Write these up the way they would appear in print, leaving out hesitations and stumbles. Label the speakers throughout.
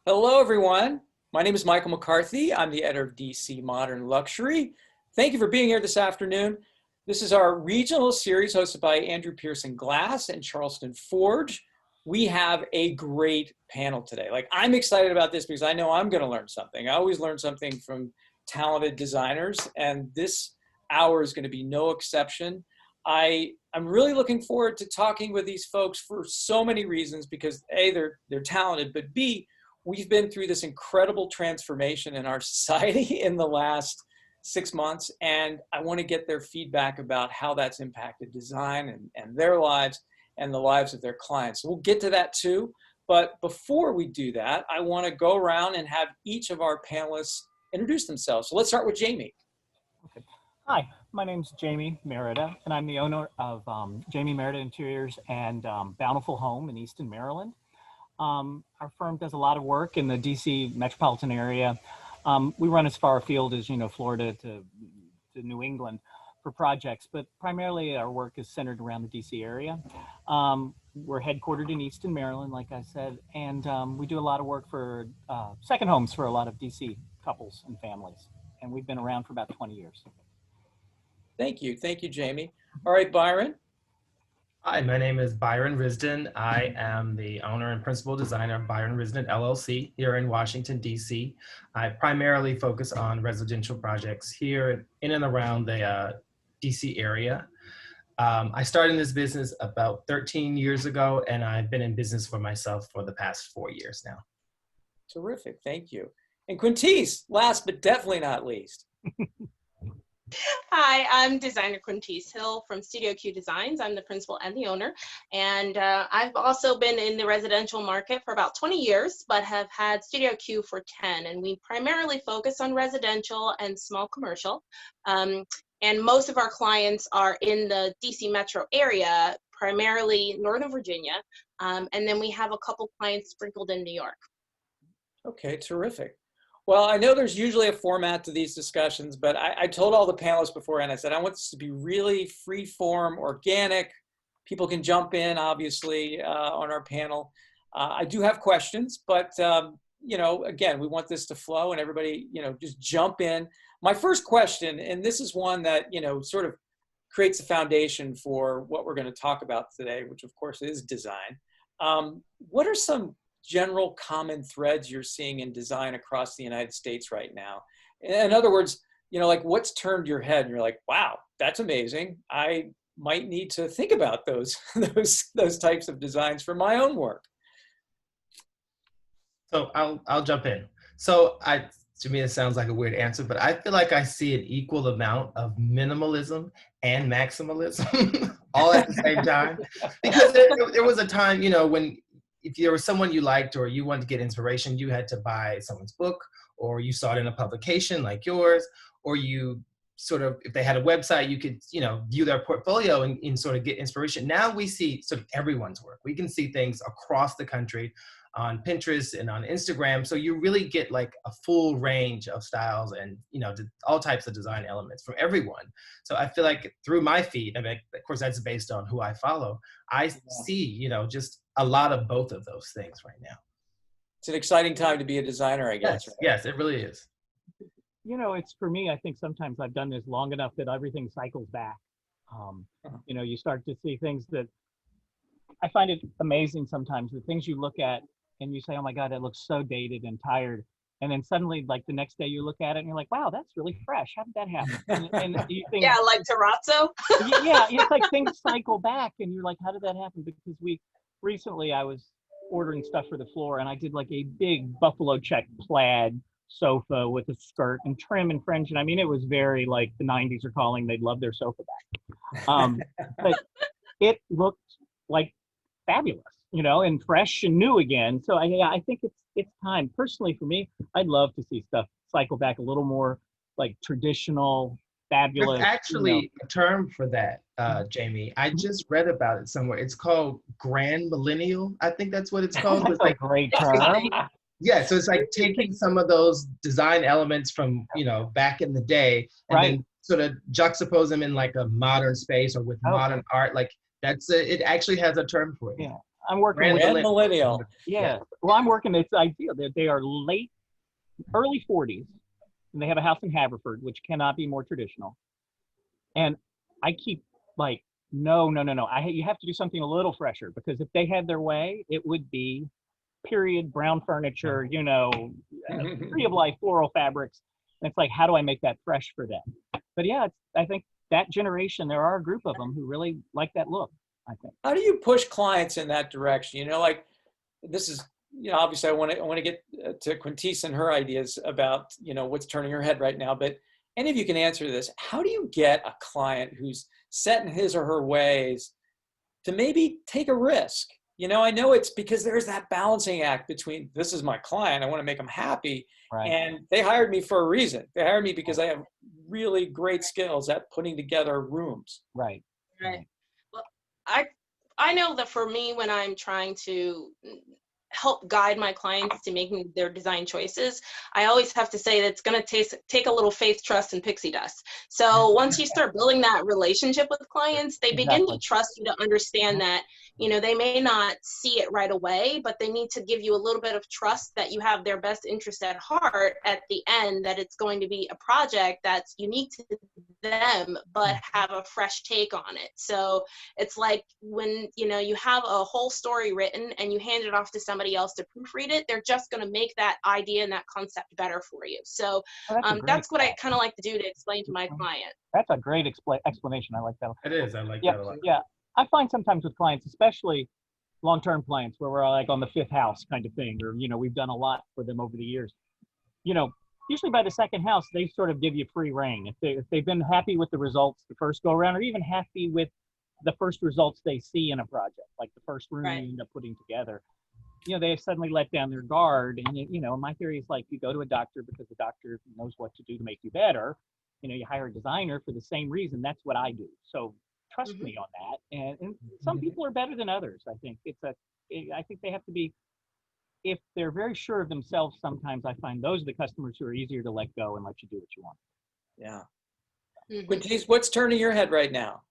Speaker 1: Hello, everyone. My name is Michael McCarthy. I'm the editor of DC Modern Luxury. Thank you for being here this afternoon. This is our regional series hosted by Andrew Pearson Glass and Charleston Forge. We have a great panel today. I'm excited about this because I know I'm going to learn something. I always learn something from talented designers, and this hour is going to be no exception. I'm really looking forward to talking with these folks for so many reasons because A, they're talented, but B, we've been through this incredible transformation in our society in the last 6 months, and I want to get their feedback about how that's impacted design and their lives and the lives of their clients. So we'll get to that too, but before we do that, I want to go around and have each of our panelists introduce themselves. So let's start with Jamie.
Speaker 2: Okay. Hi, my name's Jamie Merida, and I'm the owner of Jamie Merida Interiors and Bountiful Home in Easton, Maryland. Our firm does a lot of work in the DC metropolitan area. We run as far afield as, Florida to New England for projects, but primarily our work is centered around the DC area. We're headquartered in Easton, Maryland, like I said, and we do a lot of work for second homes for a lot of DC couples and families. And we've been around for about 20 years.
Speaker 1: Thank you, Jamie. All right, Byron.
Speaker 3: Hi, my name is Byron Risdon. I am the owner and principal designer of Byron Risdon LLC here in Washington, D.C. I primarily focus on residential projects here in and around the D.C. area. I started in this business about 13 years ago, and I've been in business for myself for the past 4 years now.
Speaker 1: Terrific, thank you. And Quintece, last but definitely not least.
Speaker 4: Hi, I'm designer Quintece Hill from Studio Q Designs. I'm the principal and the owner. And I've also been in the residential market for about 20 years, but have had Studio Q for 10. And we primarily focus on residential and small commercial. And most of our clients are in the DC metro area, primarily Northern Virginia. And then we have a couple clients sprinkled in New York.
Speaker 1: Okay, terrific. Well, I know there's usually a format to these discussions, but I told all the panelists beforehand, I said, I want this to be really free form, organic. People can jump in, obviously, on our panel. I do have questions, but, again, we want this to flow and everybody, just jump in. My first question, and this is one that, sort of creates a foundation for what we're going to talk about today, which of course is design. What are some general common threads you're seeing in design across the United States right now? In other words, what's turned your head and you're like, wow, that's amazing. I might need to think about those types of designs for my own work.
Speaker 3: So I'll jump in. So to me, it sounds like a weird answer, but I feel like I see an equal amount of minimalism and maximalism all at the same time. Because there was a time, when if there was someone you liked or you wanted to get inspiration, you had to buy someone's book, or you saw it in a publication like yours, or you sort of, if they had a website, you could, view their portfolio and sort of get inspiration. Now we see sort of everyone's work. We can see things across the country on Pinterest and on Instagram. So you really get like a full range of styles and, all types of design elements from everyone. So I feel like through my feed, I mean, of course, that's based on who I follow. I see, just a lot of both of those things right now.
Speaker 1: It's an exciting time to be a designer, I guess.
Speaker 3: Yes, yes, it really is.
Speaker 2: It's for me, I think sometimes I've done this long enough that everything cycles back. You start to see things that I find it amazing sometimes, the things you look at and you say, oh my God, it looks so dated and tired. And then suddenly, like the next day you look at it and you're like, wow, that's really fresh. How did that happen? And you think,
Speaker 4: Yeah, like terrazzo.
Speaker 2: Yeah, it's like things cycle back and you're like, how did that happen? Because recently I was ordering stuff for the floor and I did like a big buffalo check plaid sofa with a skirt and trim and fringe. And I mean, it was very like the 90s are calling, they'd love their sofa back. But it looked like fabulous, and fresh and new again. So I think it's time. Personally, for me, I'd love to see stuff cycle back a little more like traditional, fabulous.
Speaker 3: There's actually a term for that, Jamie. I just read about it somewhere. It's called grand millennial. I think that's what it's called.
Speaker 2: That's a great term.
Speaker 3: Yeah, so it's like taking some of those design elements from, back in the day and then sort of juxtapose them in like a modern space or with modern art. Like it actually has a term for it.
Speaker 2: Yeah. I'm working
Speaker 3: Grand
Speaker 2: with
Speaker 1: Grand millennial.
Speaker 2: yeah. Well, I'm working. It's ideal that they are early 40s, and they have a house in Haverford, which cannot be more traditional. And I keep like, no. You have to do something a little fresher, because if they had their way, it would be period brown furniture, tree of life floral fabrics. And it's like, how do I make that fresh for them? But yeah, I think that generation, there are a group of them who really like that look, I think.
Speaker 1: How do you push clients in that direction? Like this is, obviously I want to get to Quintece and her ideas about, what's turning her head right now, but any of you can answer this. How do you get a client who's set in his or her ways to maybe take a risk? I know it's because there's that balancing act between, this is my client, I want to make them happy.
Speaker 2: Right.
Speaker 1: And they hired me for a reason. They hired me because I have really great skills at putting together rooms.
Speaker 2: Right.
Speaker 4: Well, I know that for me, when I'm trying to help guide my clients to making their design choices, I always have to say that it's going to take a little faith, trust, and pixie dust. So once you start building that relationship with clients, they begin to trust you to understand that, they may not see it right away, but they need to give you a little bit of trust that you have their best interest at heart at the end, that it's going to be a project that's unique to them, but have a fresh take on it. So it's like when, you have a whole story written and you hand it off to somebody else to proofread it, they're just going to make that idea and that concept better for you. So that's what I kind of like to do to explain to my client.
Speaker 2: That's a great explanation. I like that.
Speaker 3: It is. I like that a lot.
Speaker 2: Yeah. I find sometimes with clients, especially long-term clients, where we're like on the fifth house kind of thing, or, we've done a lot for them over the years. Usually by the second house, they sort of give you free reign. If they've been happy with the results the first go around, or even happy with the first results they see in a project, like the first room you end up putting together, they suddenly let down their guard. And, my theory is like, you go to a doctor because the doctor knows what to do to make you better. You hire a designer for the same reason. That's what I do. So trust me on that. And some people are better than others. I think I think they have to be, if they're very sure of themselves, sometimes I find those are the customers who are easier to let go and let you do what you want.
Speaker 1: Yeah. Quintece, what's turning your head right now?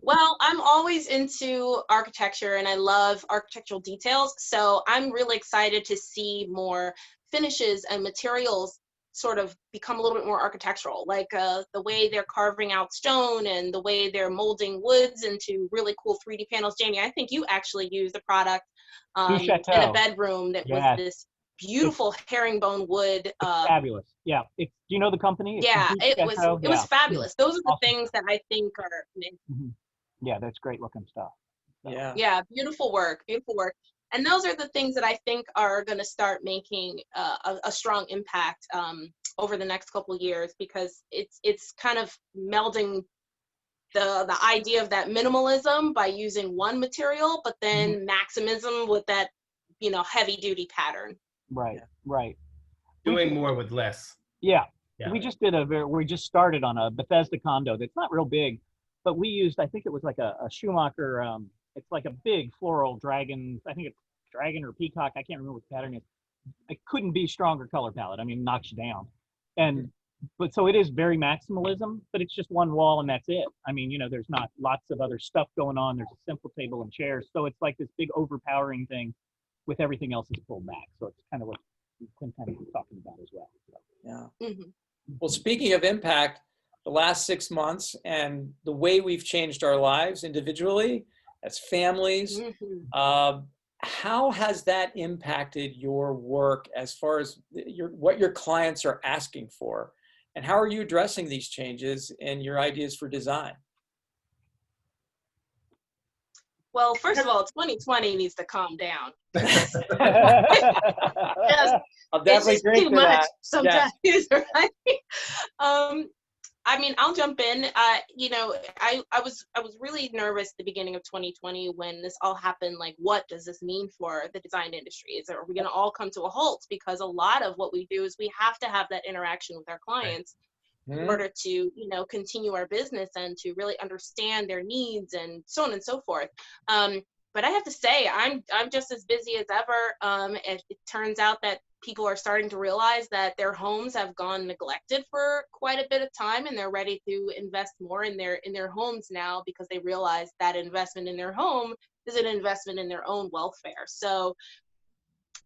Speaker 4: Well, I'm always into architecture and I love architectural details. So I'm really excited to see more finishes and materials sort of become a little bit more architectural, like the way they're carving out stone and the way they're molding woods into really cool 3D panels. Jamie, I think you actually used a product in a bedroom that was this beautiful herringbone wood.
Speaker 2: Fabulous. Yeah. Do you know the company?
Speaker 4: It was fabulous. Those are the things that I think are
Speaker 2: Yeah, that's great looking stuff.
Speaker 1: So.
Speaker 4: Yeah, beautiful work. And those are the things that I think are going to start making a strong impact over the next couple of years, because it's kind of melding the idea of that minimalism by using one material, but then maximism with that, heavy duty pattern.
Speaker 2: Right.
Speaker 3: Doing more with less.
Speaker 2: Yeah. We just started on a Bethesda condo that's not real big, but we used, I think it was like a Schumacher, it's like a big floral dragon. I think it's dragon or peacock. I can't remember what the pattern is. It couldn't be stronger color palette. I mean, knocks you down. But so it is very maximalism, but it's just one wall and that's it. I mean, there's not lots of other stuff going on. There's a simple table and chairs. So it's like this big overpowering thing with everything else is pulled back. So it's kind of what Quintece was talking about as well. So.
Speaker 1: Yeah. Well, speaking of impact, the last 6 months and the way we've changed our lives individually as families, how has that impacted your work as far as what your clients are asking for? And how are you addressing these changes in your ideas for design?
Speaker 4: Well, first of all, 2020 needs to calm down.
Speaker 1: I'll definitely agree
Speaker 4: too
Speaker 1: to
Speaker 4: much
Speaker 1: that.
Speaker 4: sometimes, right? I mean, I'll jump in. I was really nervous at the beginning of 2020 when this all happened. Like, what does this mean for the design industry? Are we going to all come to a halt? Because a lot of what we do is we have to have that interaction with our clients in order to, continue our business and to really understand their needs and so on and so forth. But I have to say, I'm just as busy as ever. It turns out that people are starting to realize that their homes have gone neglected for quite a bit of time, and they're ready to invest more in their homes now because they realize that investment in their home is an investment in their own welfare. So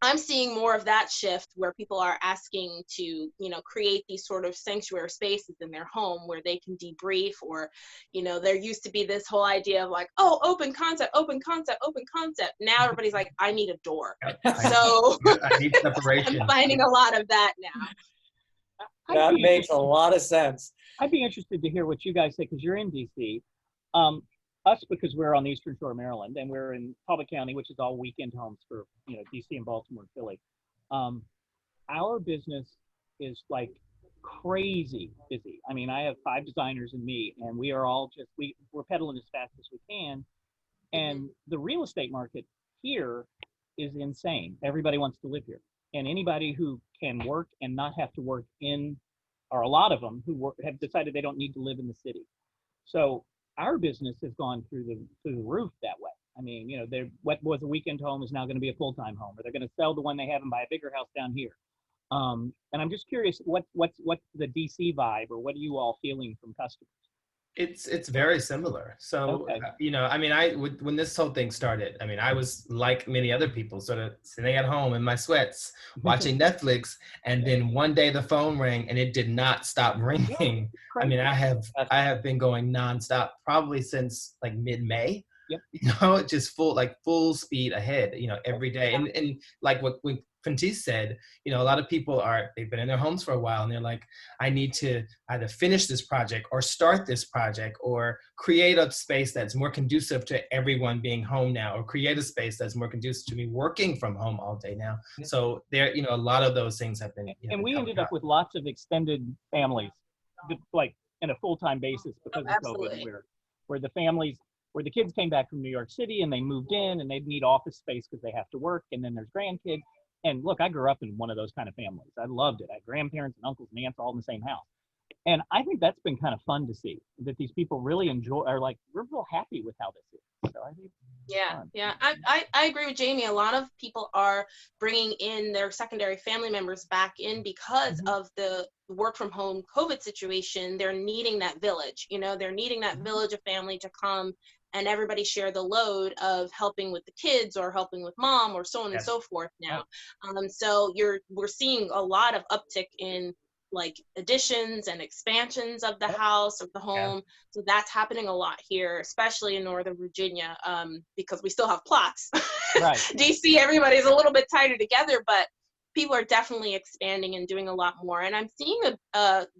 Speaker 4: I'm seeing more of that shift where people are asking to, create these sort of sanctuary spaces in their home where they can debrief, or, there used to be this whole idea of like, oh, open concept, open concept, open concept. Now everybody's like, I need a door. So
Speaker 3: I need separation.
Speaker 4: I'm finding a lot of that now.
Speaker 1: That makes a lot of sense.
Speaker 2: I'd be interested to hear what you guys say, because you're in DC. Us, because we're on the Eastern Shore of Maryland, and we're in Talbot County, which is all weekend homes for DC and Baltimore and Philly. Our business is like crazy busy. I mean, I have 5 designers and me, and we are all just we're pedaling as fast as we can. And the real estate market here is insane. Everybody wants to live here, and anybody who can work and not have to work in, or a lot of them who have decided they don't need to live in the city. So our business has gone through the roof that way. I mean, what was a weekend home is now going to be a full-time home, or they're going to sell the one they have and buy a bigger house down here. And I'm just curious, what's the DC vibe, or what are you all feeling from customers?
Speaker 3: It's very similar. So,
Speaker 2: Okay.
Speaker 3: I mean, when this whole thing started, I mean, I was like many other people, sort of sitting at home in my sweats, watching Netflix, and then one day the phone rang and it did not stop ringing. I mean, I have been going nonstop probably since like mid-May. Yep. Just full speed ahead, every day. And like what Quintece said, a lot of people they've been in their homes for a while, and they're like, I need to either finish this project or start this project or create a space that's more conducive to everyone being home now, or create a space that's more conducive to me working from home all day now. So there, a lot of those things have been.
Speaker 2: And we ended up with lots of extended families, like in a full-time basis because of COVID, where the kids came back from New York City and they moved in, and they need office space because they have to work, and then there's grandkids. And look, I grew up in one of those kind of families. I loved it. I had grandparents and uncles and aunts all in the same house. And I think that's been kind of fun to see, that these people really are like, we're real happy with how this is. So I think
Speaker 4: I agree with Jamie. A lot of people are bringing in their secondary family members back in because of the work from home COVID situation. They're needing that village, they're needing that village of family to come and everybody share the load of helping with the kids or helping with mom or so on and so forth now. So we're seeing a lot of uptick in like additions and expansions of the house, of the home. So that's happening a lot here, especially in Northern Virginia, because we still have plots.
Speaker 2: Right.
Speaker 4: DC, everybody's a little bit tighter together, but people are definitely expanding and doing a lot more. And I'm seeing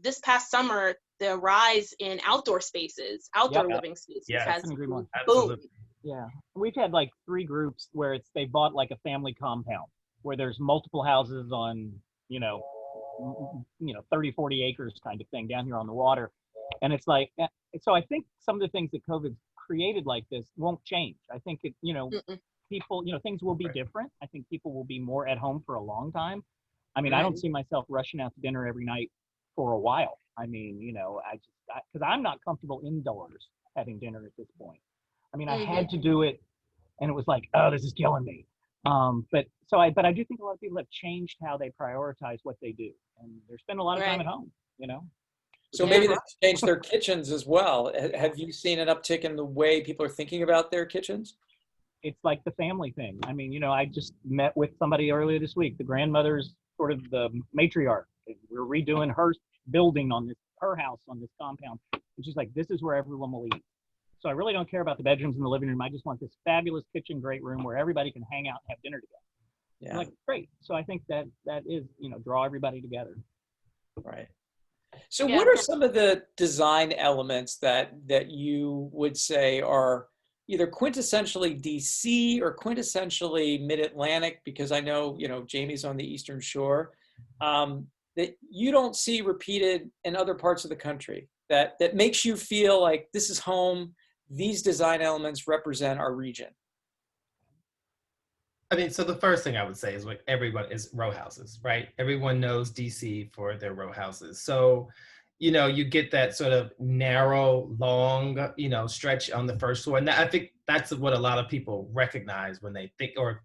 Speaker 4: this past summer, the rise in outdoor spaces, living spaces has boomed.
Speaker 3: Absolutely.
Speaker 2: Yeah, we've had like 3 groups where they bought like a family compound where there's multiple houses on, 30, 40 acres kind of thing down here on the water. And it's like, so I think some of the things that COVID created like this won't change. I think people, things will be different. I think people will be more at home for a long time. I mean, I don't see myself rushing out to dinner every night for a while. I mean, because I'm not comfortable indoors having dinner at this point. I mean, I had to do it, and it was like, oh, this is killing me. But I do think a lot of people have changed how they prioritize what they do, and they're spending a lot of time at home.
Speaker 1: So maybe they've changed their kitchens as well. Have you seen an uptick in the way people are thinking about their kitchens?
Speaker 2: It's like the family thing. I mean, I just met with somebody earlier this week. The grandmother's sort of the matriarch. We're redoing her building on her house on this compound. And she's like, this is where everyone will eat. So I really don't care about the bedrooms and the living room. I just want this fabulous kitchen, great room where everybody can hang out and have dinner together. Yeah. I'm like, great. So I think that is, draw everybody together.
Speaker 1: Right. So what are some of the design elements that you would say are either quintessentially DC or quintessentially Mid-Atlantic? Because I know, Jamie's on the Eastern Shore, that you don't see repeated in other parts of the country that makes you feel like this is home. These design elements represent our region.
Speaker 3: I mean, so the first thing I would say is what everyone is row houses, right? Everyone knows DC for their row houses. So, you get that sort of narrow, long, stretch on the first floor. And I think that's what a lot of people recognize when they think, or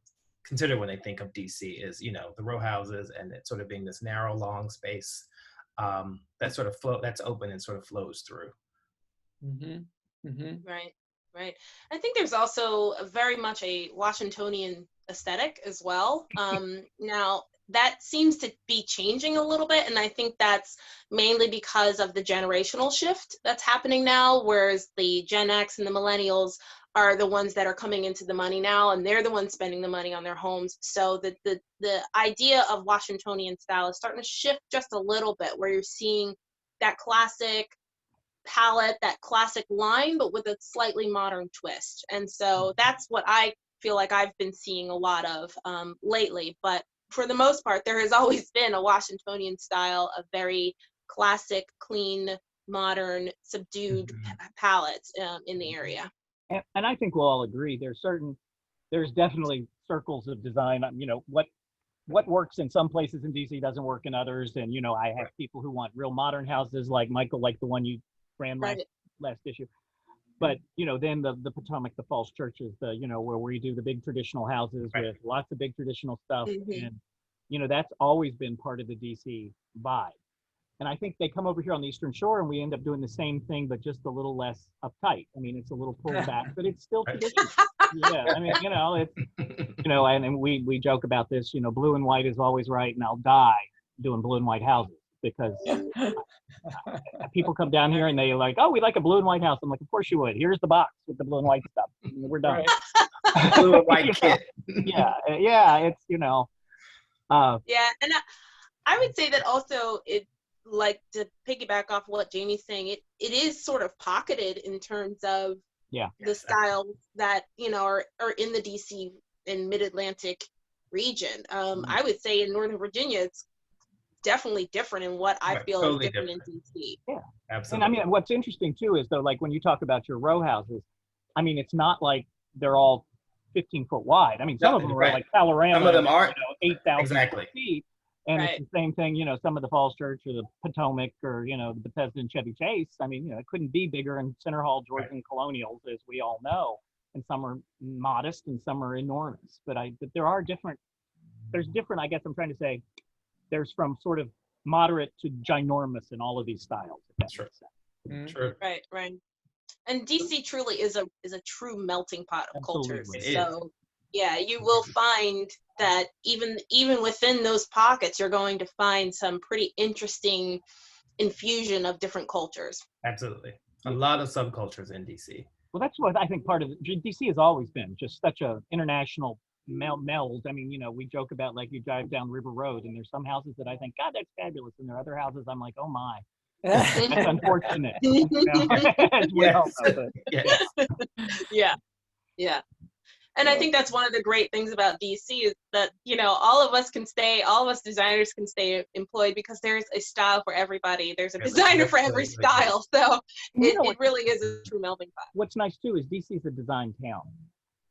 Speaker 3: consider when they think of DC is, you know, the row houses and it sort of being this narrow, long space that sort of that's open and sort of flows through.
Speaker 1: Mm-hmm. Mm-hmm.
Speaker 4: Right, right. I think there's also very much a Washingtonian aesthetic as well. Now, that seems to be changing a little bit, and I think that's mainly because of the generational shift that's happening now, whereas the Gen X and the millennials are the ones that are coming into the money now, and they're the ones spending the money on their homes. So the idea of Washingtonian style is starting to shift just a little bit, where you're seeing that classic palette, that classic line, but with a slightly modern twist. And so that's what I feel like I've been seeing a lot of lately. But for the most part, there has always been a Washingtonian style, a very classic, clean, modern, subdued palette in the area.
Speaker 2: And I think we'll all agree there's definitely circles of design. You know, what works in some places in DC doesn't work in others. And, you know, I have people who want real modern houses like Michael, like the one you ran last issue. But, you know, then the Potomac, the false churches, you know, where we do the big traditional houses with lots of big traditional stuff. And, you know, that's always been part of the DC vibe. And I think they come over here on the Eastern Shore and we end up doing the same thing, but just a little less uptight. I mean, it's a little pulled back, but it's still traditional. Yeah, I mean, you know, it's, you know, and we joke about this, you know, blue and white is always right. And I'll die doing blue and white houses because people come down here and they're like, oh, we like a blue and white house. I'm like, of course you would. Here's the box with the blue and white stuff. We're done.
Speaker 3: Blue and white kit.
Speaker 2: Yeah, it's, you know.
Speaker 4: Yeah, and I would say that also like to piggyback off what Jamie's saying, it is sort of pocketed in terms of the styles that, you know, are in the DC and mid-Atlantic region. I would say in Northern Virginia, it's definitely different in what I feel is different in DC.
Speaker 2: Yeah,
Speaker 3: absolutely.
Speaker 2: And I mean, what's interesting too is though, like when you talk about your row houses, I mean, it's not like they're all 15-foot wide. I mean, some of them are like panorama.
Speaker 3: Some of them are,
Speaker 2: you know, 8,000 feet. And
Speaker 4: Right.
Speaker 2: it's the same thing, you know, some of the Falls Church or the Potomac or, you know, the Bethesda and Chevy Chase. I mean, you know, it couldn't be bigger in Center Hall, Georgian Colonials, as we all know. And some are modest and some are enormous. But there are different, I guess I'm trying to say, there's from sort of moderate to ginormous in all of these styles. If that makes sense.
Speaker 3: True.
Speaker 4: Right, right. And DC truly is a true melting pot of cultures. So yeah, you will find that even within those pockets, you're going to find some pretty interesting infusion of different cultures.
Speaker 3: Absolutely. A lot of subcultures in DC.
Speaker 2: Well, that's what I think part of DC has always been, just such a international meld. I mean, you know, we joke about like you drive down River Road and there's some houses that I think, God, that's fabulous. And there are other houses I'm like, oh my, that's unfortunate. You know?
Speaker 4: Yeah. And I think that's one of the great things about DC is that, you know, all of us designers can stay employed because there's a style for everybody. There's a designer for every style. So it really is a true melting pot.
Speaker 2: What's nice too is DC is a design town.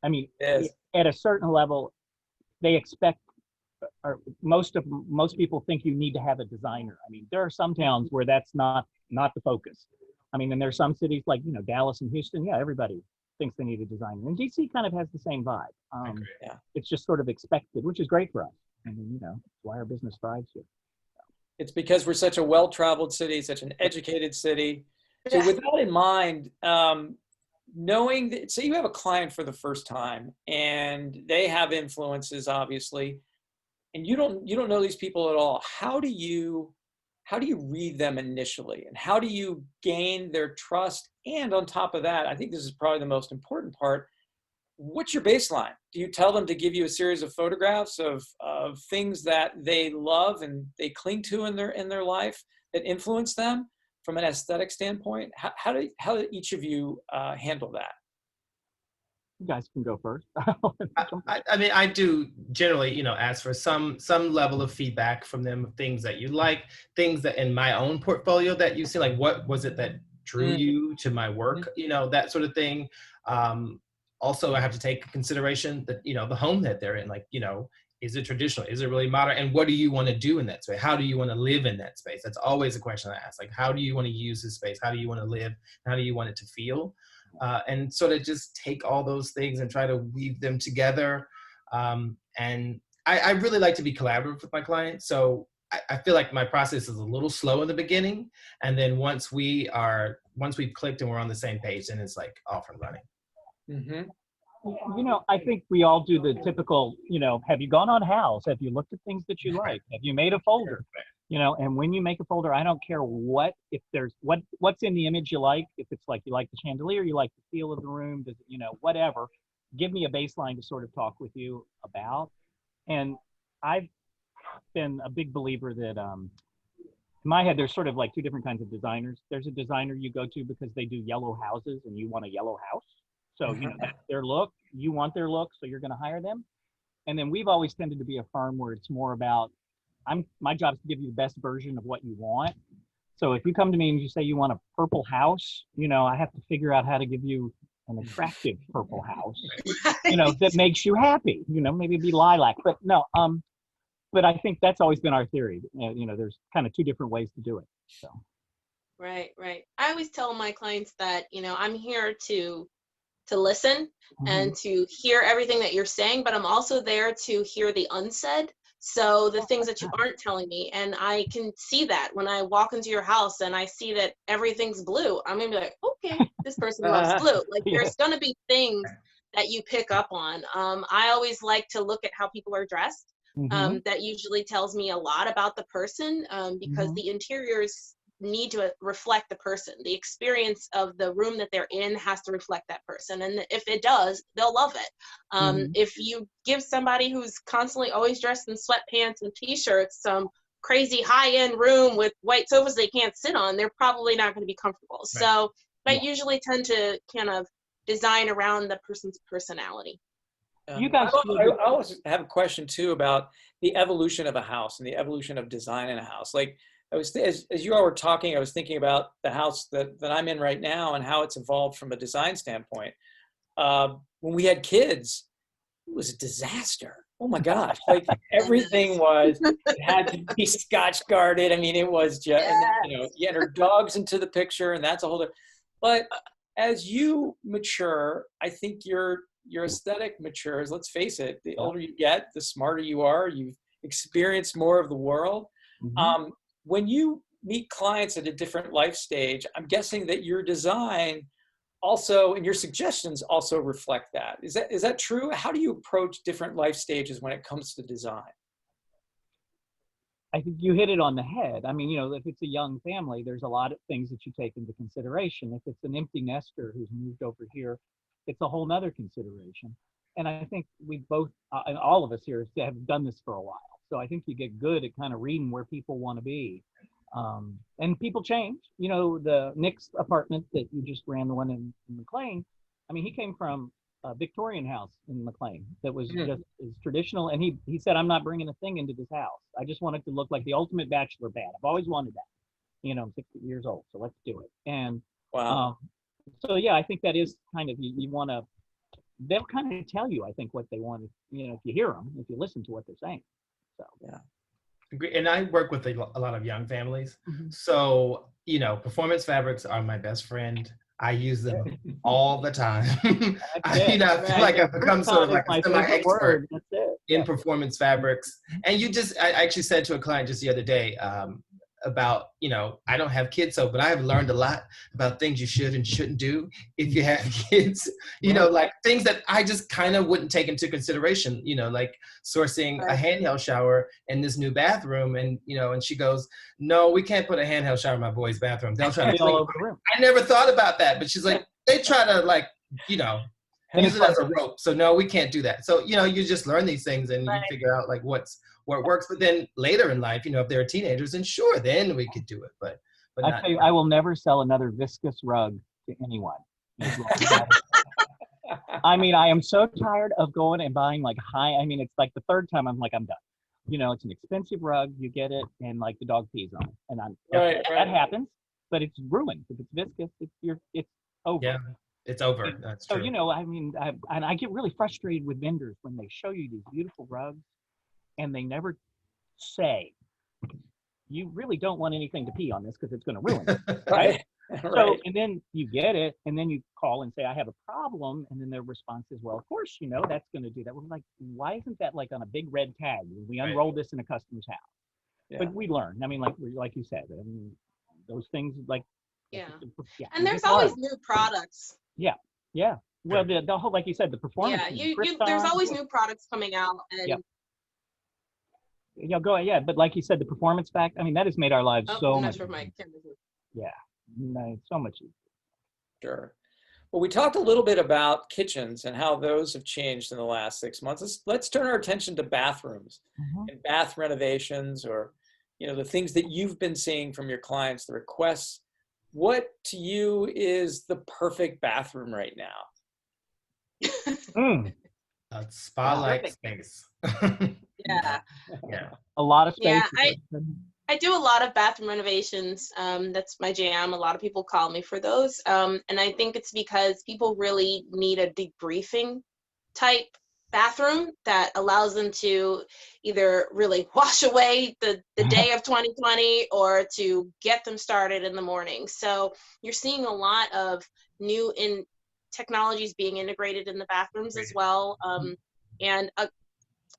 Speaker 2: I mean, at a certain level, they expect, or most people think you need to have a designer. I mean, there are some towns where that's not the focus. I mean, and there's some cities like, you know, Dallas and Houston. Yeah, everybody thinks they need a designer. And DC kind of has the same vibe. It's just sort of expected, which is great for us. I mean, you know, that's why our business thrives here.
Speaker 1: It's because we're such a well-traveled city, such an educated city. So with that in mind, knowing that, say you have a client for the first time and they have influences, obviously, and you don't know these people at all. How do you read them initially, and how do you gain their trust? And on top of that, I think this is probably the most important part. What's your baseline? Do you tell them to give you a series of photographs of things that they love and they cling to in their life that influence them from an aesthetic standpoint? How do each of you handle that?
Speaker 2: You guys can go first.
Speaker 3: I mean, I do generally, you know, ask for some level of feedback from them, things that you like, things that in my own portfolio that you see, like what was it that drew you to my work, you know, that sort of thing. Also, I have to take consideration that, you know, the home that they're in, like, you know, is it traditional? Is it really modern? And what do you want to do in that space? How do you want to live in that space? That's always a question I ask. Like, how do you want to use this space? How do you want to live? How do you want it to feel? And sort of just take all those things and try to weave them together. And I really like to be collaborative with my clients. So I feel like my process is a little slow in the beginning. And then once we've clicked and we're on the same page, then it's like off and running.
Speaker 1: Mm-hmm.
Speaker 2: I think we all do the typical, have you gone on House? Have you looked at things that you like? Have you made a folder? And when you make a folder, I don't care what's in the image you like. If it's like you like the chandelier, you like the feel of the room, does it, whatever. Give me a baseline to sort of talk with you about. And I've been a big believer that in my head, there's sort of like two different kinds of designers. There's a designer you go to because they do yellow houses and you want a yellow house. So, that's their look. You want their look, so you're going to hire them. And then we've always tended to be a firm where it's more about, my job is to give you the best version of what you want. So if you come to me and you say you want a purple house, I have to figure out how to give you an attractive purple house, that makes you happy, maybe be lilac, but no, but I think that's always been our theory. There's kind of two different ways to do it. So.
Speaker 4: Right. I always tell my clients that, I'm here to listen and to hear everything that you're saying, but I'm also there to hear the unsaid. So the things that you aren't telling me, and I can see that when I walk into your house and I see that everything's blue, I'm gonna be like, okay, this person loves blue. Like there's gonna be things that you pick up on. I always like to look at how people are dressed. That usually tells me a lot about the person because the interiors need to reflect the person. The experience of the room that they're in has to reflect that person, and if it does, they'll love it. If you give somebody who's constantly always dressed in sweatpants and t-shirts some crazy high-end room with white sofas they can't sit on, they're probably not going to be comfortable. Right. So I usually tend to kind of design around the person's personality.
Speaker 1: You guys, I always have a question too about the evolution of a house and the evolution of design in a house. Like as you all were talking, I was thinking about the house that I'm in right now and how it's evolved from a design standpoint. When we had kids, it was a disaster. Oh my gosh. Like everything it had to be Scotch guarded. I mean, it was just, you enter dogs into the picture and that's a whole different, but as you mature, I think your aesthetic matures. Let's face it, the older you get, the smarter you are. You've experienced more of the world. When you meet clients at a different life stage, I'm guessing that your design also and your suggestions also reflect that. Is that true? How do you approach different life stages when it comes to design?
Speaker 2: I think you hit it on the head. I mean, if it's a young family, there's a lot of things that you take into consideration. If it's an empty nester who's moved over here, it's a whole nother consideration. And I think we both, and all of us here have done this for a while. So I think you get good at kind of reading where people want to be. And people change. The Nick's apartment that you just ran, the one in McLean, I mean, he came from a Victorian house in McLean that was just as traditional. And he said, I'm not bringing a thing into this house. I just want it to look like the ultimate bachelor pad. I've always wanted that. I'm 60 years old, so let's do it. And
Speaker 1: wow.
Speaker 2: So yeah, I think that is kind of, you want to, they'll kind of tell you, I think, what they want, if you hear them, if you listen to what they're saying. So
Speaker 3: yeah. And I work with a lot of young families. So, performance fabrics are my best friend. I use them all the time. I feel like I've become sort of like a semi-expert in performance fabrics. And I actually said to a client just the other day, about, I don't have kids, but I have learned a lot about things you should and shouldn't do if you have kids, like things that I just kind of wouldn't take into consideration, like sourcing a handheld shower in this new bathroom. And, and she goes, no, we can't put a handheld shower in my boy's bathroom. They'll try to clean it. I never thought about that, but she's like, they try to use it as a rope. So no, we can't do that. So, you just learn these things and you figure out what works. But then later in life, if they're teenagers, then sure, then we could do it. But
Speaker 2: I tell you, I will never sell another viscous rug to anyone. I mean, I am so tired of going and buying it's like the third time I'm like, I'm done. It's an expensive rug, you get it, and like the dog pees on it. And that happens, but it's ruined. If it's viscous, it's over.
Speaker 3: Yeah, it's over. That's true.
Speaker 2: So, I get really frustrated with vendors when they show you these beautiful rugs and they never say, you really don't want anything to pee on this because it's going to ruin it, right? So,
Speaker 1: Right.
Speaker 2: and then you get it, and then you call and say, I have a problem. And then their response is, well, of course, that's going to do that. We're like, why isn't that like on a big red tag when we unroll this in a customer's house?
Speaker 1: Yeah.
Speaker 2: But we learn. I mean, like you said, I mean, those things
Speaker 4: Yeah.
Speaker 2: yeah.
Speaker 4: And there's always new products.
Speaker 2: Yeah. Yeah. Well, the whole, like you said, the performance.
Speaker 4: Yeah, there's always new products coming out, and
Speaker 2: Yep. Go ahead. Yeah, but like you said, the performance fact. I mean, that has made our lives so
Speaker 4: I'm not
Speaker 2: much.
Speaker 4: sure if my
Speaker 2: easier.
Speaker 4: camera's moving.
Speaker 2: Yeah, no, so much easier.
Speaker 1: Sure. Well, we talked a little bit about kitchens and how those have changed in the last 6 months. Let's turn our attention to bathrooms and bath renovations, or the things that you've been seeing from your clients, the requests. What to you is the perfect bathroom right now?
Speaker 3: A spa-like space.
Speaker 4: Yeah.
Speaker 3: Yeah.
Speaker 2: A lot of space.
Speaker 4: Yeah, I do a lot of bathroom renovations. That's my jam. A lot of people call me for those. And I think it's because people really need a debriefing type bathroom that allows them to either really wash away the day of 2020 or to get them started in the morning. So you're seeing a lot of new technologies being integrated in the bathrooms as well. And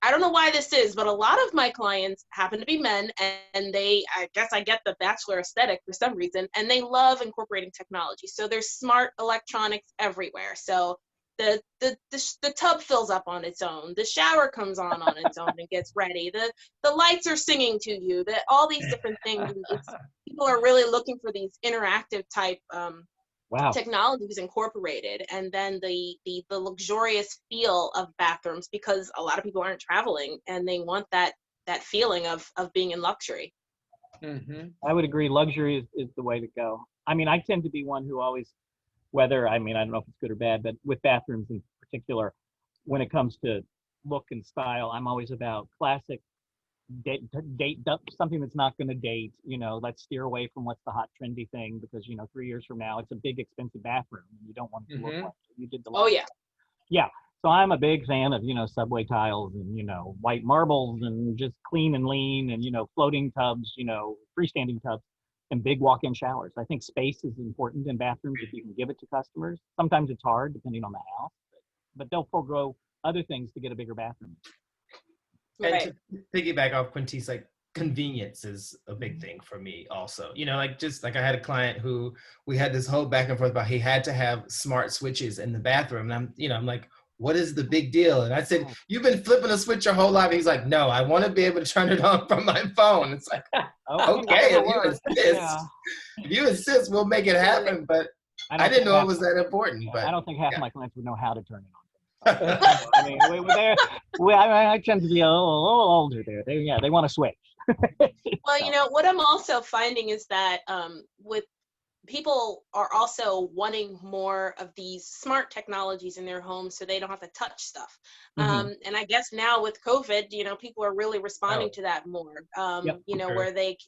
Speaker 4: I don't know why this is, but a lot of my clients happen to be men, and I guess I get the bachelor aesthetic for some reason, and they love incorporating technology. So there's smart electronics everywhere. So the tub fills up on its own, the shower comes on its own and gets ready, the lights are singing to you, all these different things. And people are really looking for these interactive type technologies incorporated, and then the luxurious feel of bathrooms, because a lot of people aren't traveling and they want that feeling of being in luxury.
Speaker 2: I would agree. Luxury is the way to go. I mean, I tend to be one who always, I don't know if it's good or bad, but with bathrooms in particular, when it comes to look and style, I'm always about classic, date something that's not going to date. Let's steer away from what's the hot trendy thing, because 3 years from now it's a big expensive bathroom and you don't want it to look like you did the last yeah. So I'm a big fan of subway tiles and white marbles and just clean and lean, and floating tubs, freestanding tubs, and big walk-in showers. I think space is important in bathrooms if you can give it to customers. Sometimes it's hard depending on the house, but they'll forego other things to get a bigger bathroom.
Speaker 3: And to piggyback off Quintece, like, convenience is a big thing for me also. I had a client who we had this whole back and forth about, he had to have smart switches in the bathroom. And I'm like, what is the big deal? And I said, you've been flipping a switch your whole life. He's like, no, I want to be able to turn it on from my phone. It's like, okay, if you insist, we'll make it happen. But I didn't know it was that important. But
Speaker 2: I don't think half of my clients would know how to turn it on. I mean, I tend to be a little older there. They want to switch.
Speaker 4: Well, what I'm also finding is that with people are also wanting more of these smart technologies in their homes, so they don't have to touch stuff. And I guess now with COVID, people are really responding to that more.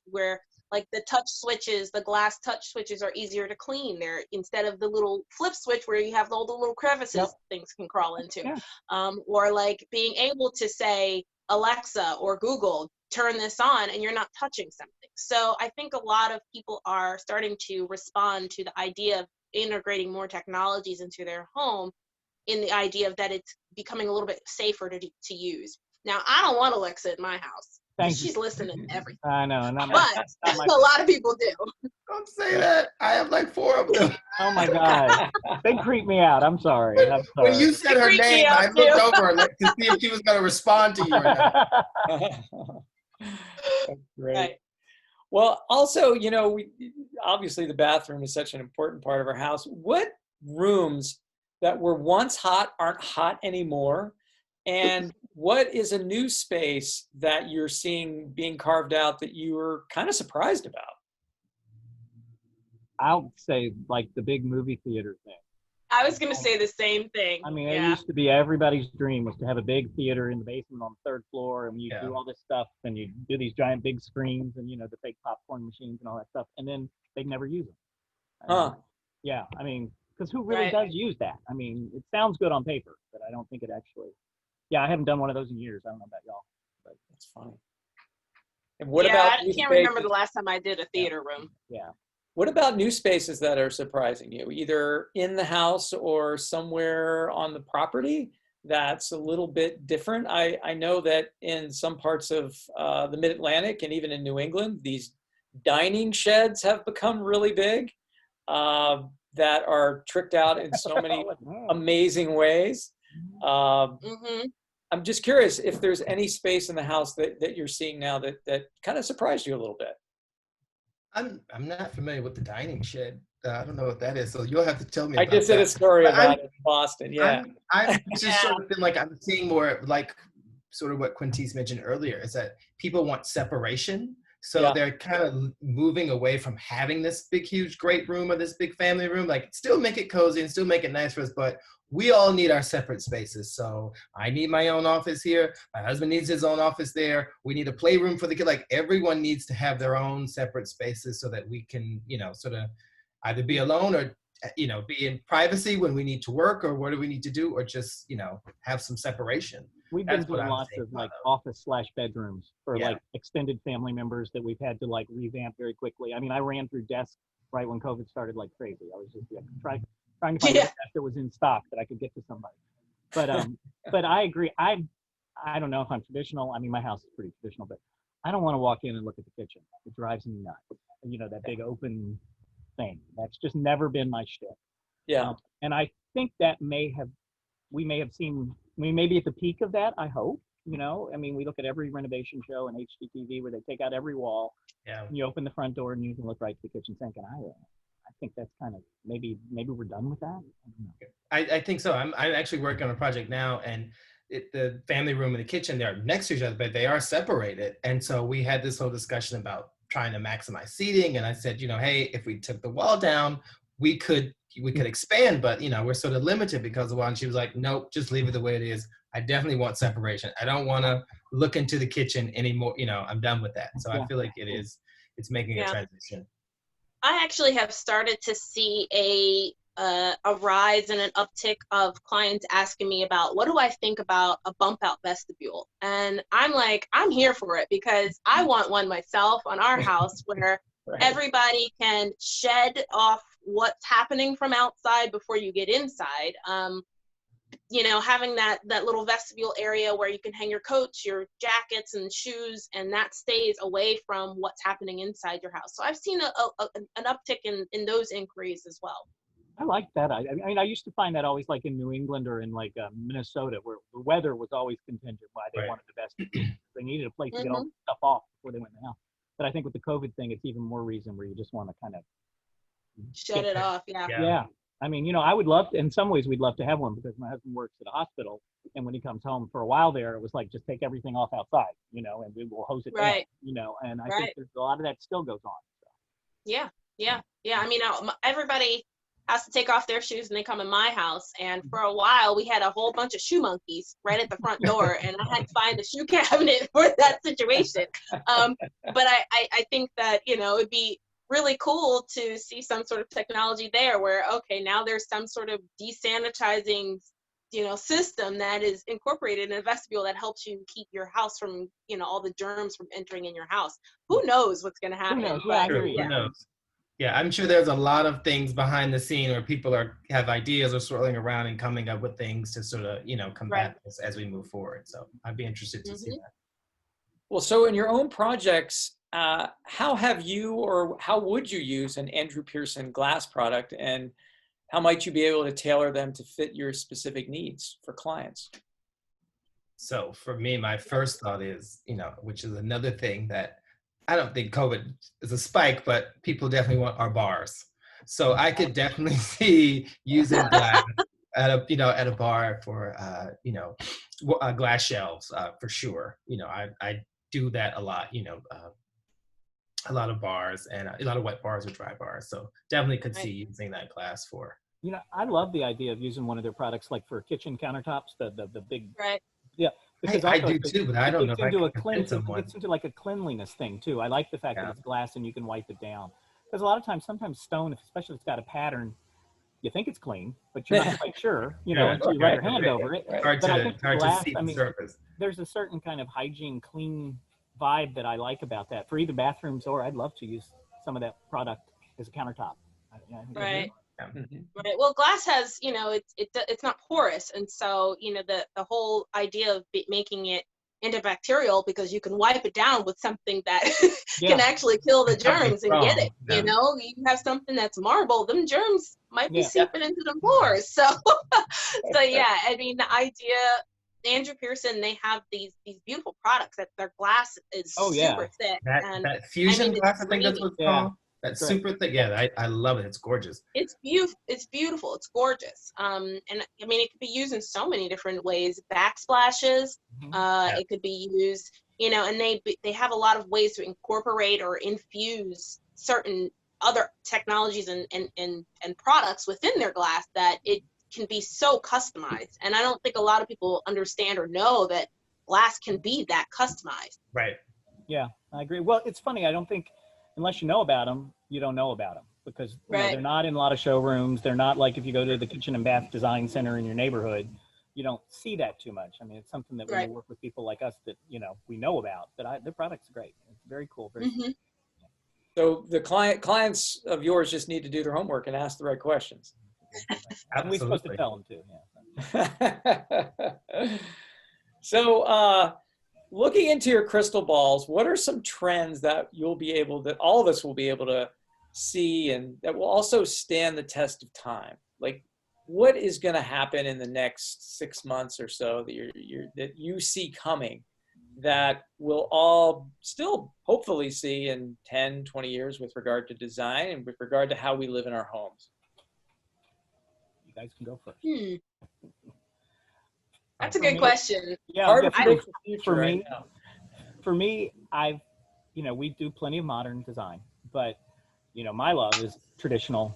Speaker 4: Where like the touch switches, the glass touch switches are easier to clean. They're, instead of the little flip switch where you have all the little crevices things can crawl into. Or like being able to say, Alexa or Google, turn this on, and you're not touching something. So I think a lot of people are starting to respond to the idea of integrating more technologies into their home, in the idea of that it's becoming a little bit safer to use. Now, I don't want Alexa in my house. She's listening to everything.
Speaker 2: I know,
Speaker 4: but a lot of people do.
Speaker 3: Don't say that. I have like 4 of them.
Speaker 2: Oh my God, they creep me out. I'm sorry.
Speaker 3: When you said her name, I looked over to see if she was going to respond to you or not.
Speaker 1: That's great. Right. Well, also, obviously the bathroom is such an important part of our house. What rooms that were once hot aren't hot anymore? And what is a new space that you're seeing being carved out that you were kind of surprised about?
Speaker 2: I'll say like the big movie theater thing.
Speaker 4: I was going to say the same thing.
Speaker 2: I mean, it used to be everybody's dream was to have a big theater in the basement on the 3rd floor, and you do all this stuff, and you do these giant big screens, and the fake popcorn machines and all that stuff, and then they'd never use them. I mean, because who really does use that? I mean, it sounds good on paper, but I don't think it actually. I haven't done one of those in years. I don't know about y'all, but
Speaker 1: that's funny. And what about?
Speaker 4: I can't remember the last time I did a theater room.
Speaker 1: What about new spaces that are surprising you, either in the house or somewhere on the property that's a little bit different? I know that in some parts of the Mid-Atlantic and even in New England, these dining sheds have become really big that are tricked out in so many amazing ways. I'm just curious if there's any space in the house that you're seeing now that kind of surprised you a little bit.
Speaker 3: I'm not familiar with the dining shed. I don't know what that is, so you'll have to tell me
Speaker 1: I
Speaker 3: about
Speaker 1: just did a
Speaker 3: that.
Speaker 1: story
Speaker 3: But
Speaker 1: about it in Boston. Yeah.
Speaker 3: I'm just sort of feel like I'm seeing more like sort of what Quintece mentioned earlier, is that people want separation. So
Speaker 1: Yeah.
Speaker 3: they're kind of moving away from having this big, huge, great room or this big family room. Like, still make it cozy and still make it nice for us, but we all need our separate spaces. So I need my own office here. My husband needs his own office there. We need a playroom for the kid. Like, everyone needs to have their own separate spaces so that we can, you know, sort of either be alone or, you know, be in privacy when we need to work, or what do we need to do, or just, you know, have some separation.
Speaker 2: We've been
Speaker 3: That's what
Speaker 2: doing
Speaker 3: I'm
Speaker 2: lots
Speaker 3: seeing
Speaker 2: of like
Speaker 3: a lot
Speaker 2: office/bedrooms for
Speaker 3: Yeah.
Speaker 2: like extended family members that we've had to like revamp very quickly. I mean, I ran through desks right when COVID started like crazy. I was just trying to find a desk that was in stock that I could get to somebody. But I agree. I don't know if I'm traditional. I mean, my house is pretty traditional, but I don't want to walk in and look at the kitchen. It drives me nuts. You know, that big open thing. That's just never been my shtick.
Speaker 1: Yeah.
Speaker 2: And I think that we may be at the peak of that, I hope. You know, I mean, we look at every renovation show in HGTV where they take out every wall.
Speaker 3: Yeah.
Speaker 2: And you open the front door and you can look right to the kitchen sink. And I think that's kind of, maybe we're done with that. I don't know.
Speaker 3: I think so. I'm actually working on a project now, and the family room and the kitchen, they're next to each other, but they are separated. And so we had this whole discussion about trying to maximize seating. And I said, you know, hey, if we took the wall down, we could expand, but, you know, we're sort of limited because of the wall. And she was like, nope, just leave it the way it is. I definitely want separation. I don't want to look into the kitchen anymore. You know, I'm done with that. So I feel like it's making a transition.
Speaker 4: I actually have started to see a rise and an uptick of clients asking me about, what do I think about a bump out vestibule? And I'm like, I'm here for it, because I want one myself on our house where everybody can shed off what's happening from outside before you get inside. You know, having that little vestibule area where you can hang your coats, your jackets and shoes, and that stays away from what's happening inside your house. So I've seen an uptick in those inquiries as well.
Speaker 2: I like that. I mean, I used to find that always like in New England or in like Minnesota, where the weather was always contingent why they wanted the vestibule. They needed a place to get all the stuff off before they went in the house. But I think with the COVID thing, it's even more reason where you just want to kind of
Speaker 4: shut it off.
Speaker 2: Yeah. I mean, you know, I would love to, in some ways we'd love to have one, because my husband works at a hospital, and when he comes home for a while there, it was like, just take everything off outside, you know, and we will hose it down, you know, and I think there's a lot of that still goes on. So.
Speaker 4: Yeah. I mean, everybody has to take off their shoes when they come in my house. And for a while we had a whole bunch of shoe monkeys right at the front door, and I had to find a shoe cabinet for that situation. But I think that, you know, it'd be really cool to see some sort of technology there where, okay, now there's some sort of desanitizing, you know, system that is incorporated in a vestibule that helps you keep your house from, you know, all the germs from entering in your house. Who knows what's going to happen?
Speaker 2: Who knows? But,
Speaker 3: Who knows? Yeah, I'm sure there's a lot of things behind the scene where people have ideas or swirling around and coming up with things to sort of, you know, combat this as we move forward. So I'd be interested to see that.
Speaker 1: Well, so in your own projects, how have you, or how would you use an Andrew Pearson glass product, and how might you be able to tailor them to fit your specific needs for clients?
Speaker 3: So for me, my first thought is, you know, which is another thing that I don't think COVID is a spike, but people definitely want our bars. So I could definitely see using glass at a bar for, glass shelves for sure. You know, I do that a lot, you know, a lot of bars and a lot of wet bars or dry bars. So definitely could see using that glass for.
Speaker 2: You know, I love the idea of using one of their products like for kitchen countertops, the big. Yeah.
Speaker 3: Because I do too, but I don't know if I can convince someone.
Speaker 2: It gets into like a cleanliness thing too. I like the fact that it's glass and you can wipe it down. Because a lot of times, sometimes stone, especially if it's got a pattern, you think it's clean, but you're not quite sure, you know, until you run your hand over it.
Speaker 3: Hard to see the surface.
Speaker 2: There's a certain kind of hygiene, clean vibe that I like about that for either bathrooms, or I'd love to use some of that product as a countertop. I think
Speaker 4: Right.
Speaker 1: Mhm.
Speaker 4: Right. Well, glass has, it's not porous, and so the whole idea of making it antibacterial, because you can wipe it down with something that can
Speaker 2: Yeah,
Speaker 4: actually kill the
Speaker 3: Something
Speaker 4: germs and get
Speaker 3: strong.
Speaker 4: it.
Speaker 3: Yeah.
Speaker 4: You have something that's marble, them germs might be
Speaker 2: Yeah.
Speaker 4: seeping into the floors. So, so yeah, I mean, the idea. Andrew Pearson, they have these beautiful products that their glass is
Speaker 2: Oh, yeah.
Speaker 4: super thick, and
Speaker 3: That
Speaker 4: I
Speaker 3: fusion
Speaker 4: mean,
Speaker 3: glass,
Speaker 4: it's
Speaker 3: I think that's what it's
Speaker 2: Yeah.
Speaker 3: called. That's
Speaker 2: Great.
Speaker 3: super thick. Yeah, I love it. It's gorgeous.
Speaker 4: It's beautiful. It's beautiful. It's gorgeous. And I mean, it could be used in so many different ways. Backsplashes.
Speaker 2: Mhm.
Speaker 3: Yeah.
Speaker 4: It could be used. And they have a lot of ways to incorporate or infuse certain other technologies and products within their glass that it can be so customized. And I don't think a lot of people understand or know that glass can be that customized.
Speaker 3: Right.
Speaker 2: Yeah, I agree. Well, it's funny. I don't think, unless you know about them, you don't know about them, because
Speaker 4: Right.
Speaker 2: they're not in a lot of showrooms. They're not like if you go to the kitchen and bath design center in your neighborhood, you don't see that too much. I mean, it's something that when
Speaker 4: Right.
Speaker 2: you work with people like us that, we know about, their product's great. It's very cool. Very
Speaker 4: Mhm.
Speaker 1: So the clients of yours just need to do their homework and ask the right questions.
Speaker 2: And we're supposed to
Speaker 3: Absolutely.
Speaker 2: tell them too. Yeah.
Speaker 1: So looking into your crystal balls, what are some trends that that all of us will be able to see and that will also stand the test of time? Like, what is going to happen in the next 6 months or so that you see coming that we'll all still hopefully see in 10, 20 years with regard to design and with regard to how we live in our homes?
Speaker 2: You guys can go first.
Speaker 4: That's a good question.
Speaker 2: Yeah,
Speaker 1: Hard to
Speaker 2: for-
Speaker 1: predict the future
Speaker 2: for
Speaker 1: right
Speaker 2: me,
Speaker 1: now.
Speaker 2: for me, we do plenty of modern design, but my love is traditional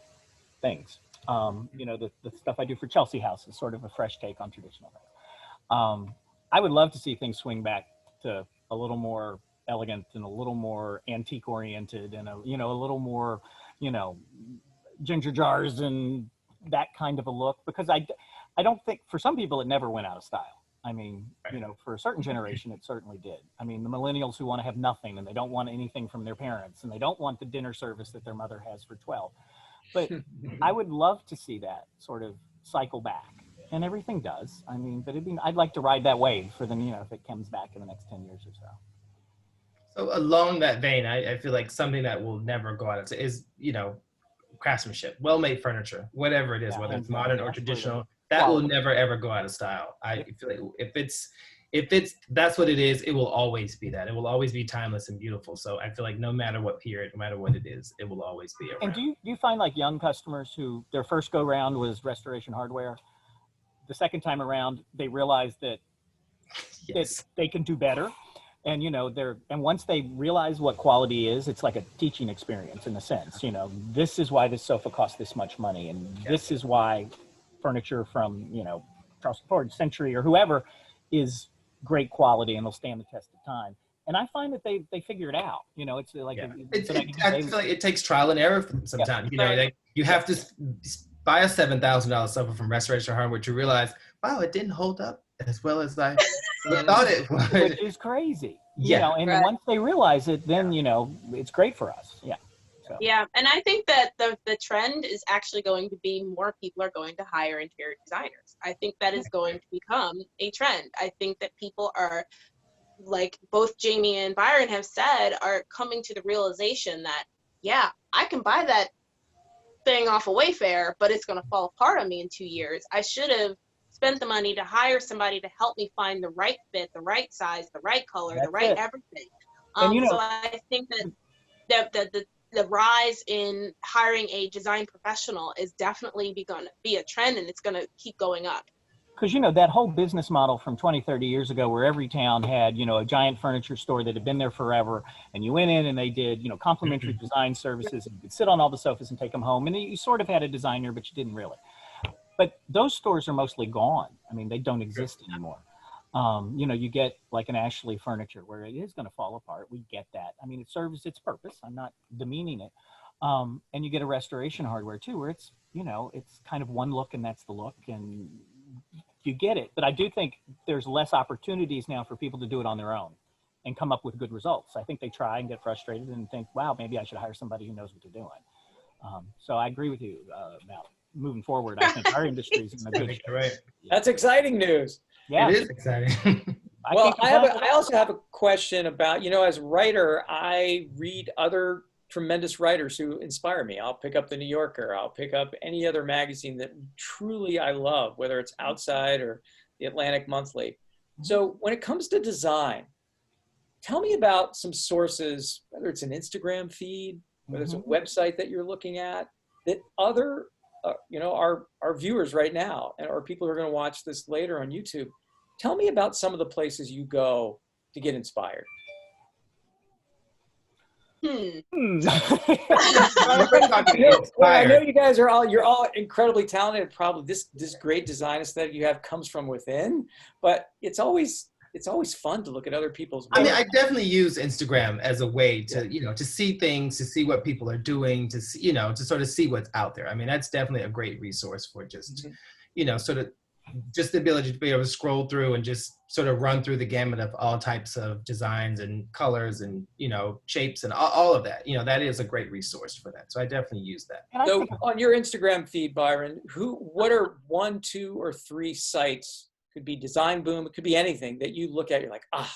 Speaker 2: things. The stuff I do for Chelsea House is sort of a fresh take on traditional things. I would love to see things swing back to a little more elegant and a little more antique oriented and a little more, ginger jars and that kind of a look, because I don't think, for some people it never went out of style. I mean, for a certain generation, it certainly did. I mean, the millennials who want to have nothing and they don't want anything from their parents and they don't want the dinner service that their mother has for 12. But I would love to see that sort of cycle back, and everything does. I mean, but I'd like to ride that wave for them, if it comes back in the next 10 years or so.
Speaker 3: So along that vein, I feel like something that will never go out of is, craftsmanship, well-made furniture, whatever it is, whether it's modern or traditional, that will never ever go out of style. I feel like if it's that's what it is, it will always be that. It will always be timeless and beautiful. So I feel like no matter what period, no matter what it is, it will always be around.
Speaker 2: And do you find like young customers who their first go round was restoration hardware, the second time around they realize that
Speaker 3: Yes.
Speaker 2: they can do better, and and once they realize what quality is, it's like a teaching experience in a sense. This is why this sofa costs this much money, and this is why furniture from Charleston Ford, Century, or whoever is great quality and they'll stand the test of time. And I find that they figure it out. It's like
Speaker 3: I feel like it takes trial and error sometimes. Like you have to buy a $7,000 sofa from Restoration Hardware to realize, wow, it didn't hold up as well as I thought it would.
Speaker 2: Which is crazy.
Speaker 3: Yeah.
Speaker 2: And once they realize it, then it's great for us. Yeah. So.
Speaker 4: Yeah, and I think that the trend is actually going to be more people are going to hire interior designers. I think that is going to become a trend. I think that people are, like both Jamie and Byron have said, are coming to the realization that, yeah, I can buy that thing off of Wayfair, but it's going to fall apart on me in 2 years. I should have spent the money to hire somebody to help me find the right fit, the right size, the right color, the right everything. So I think that the rise in hiring a design professional is definitely going to be a trend, and it's going to keep going up.
Speaker 2: Because, that whole business model from 20, 30 years ago where every town had, a giant furniture store that had been there forever, and you went in and they did, complimentary design services, and you could sit on all the sofas and take them home, and you sort of had a designer, but you didn't really. But those stores are mostly gone. I mean, they don't exist anymore. You get like an Ashley Furniture where it is going to fall apart. We get that. I mean, it serves its purpose. I'm not demeaning it. And you get a Restoration Hardware too, where it's, it's kind of one look and that's the look, and you get it. But I do think there's less opportunities now for people to do it on their own and come up with good results. I think they try and get frustrated and think, wow, maybe I should hire somebody who knows what they're doing. So I agree with you about moving forward. I think our industry is in a good shape.
Speaker 3: Right.
Speaker 1: That's exciting news.
Speaker 2: Yeah,
Speaker 3: It is exciting.
Speaker 1: Well, I also have a question about, as a writer, I read other tremendous writers who inspire me. I'll pick up the New Yorker. I'll pick up any other magazine that truly I love, whether it's Outside or the Atlantic Monthly. So when it comes to design, tell me about some sources, whether it's an Instagram feed, whether it's a website that you're looking at, that other, our viewers right now, or people who are going to watch this later on YouTube, tell me about some of the places you go to get inspired.
Speaker 3: We're
Speaker 1: I know you guys you're all incredibly talented. Probably this great design aesthetic you have comes from within, but it's always fun to look at other people's work.
Speaker 3: I mean, I definitely use Instagram as a way to, to see things, to see what people are doing, to see, to sort of see what's out there. I mean, that's definitely a great resource for just, sort of just the ability to be able to scroll through and just sort of run through the gamut of all types of designs and colors and, shapes and all of that. That is a great resource for that. So I definitely use that.
Speaker 1: So on your Instagram feed, Byron, what are 1, 2, or 3 sites? Could be Design Boom, it could be anything that you look at, you're like, God,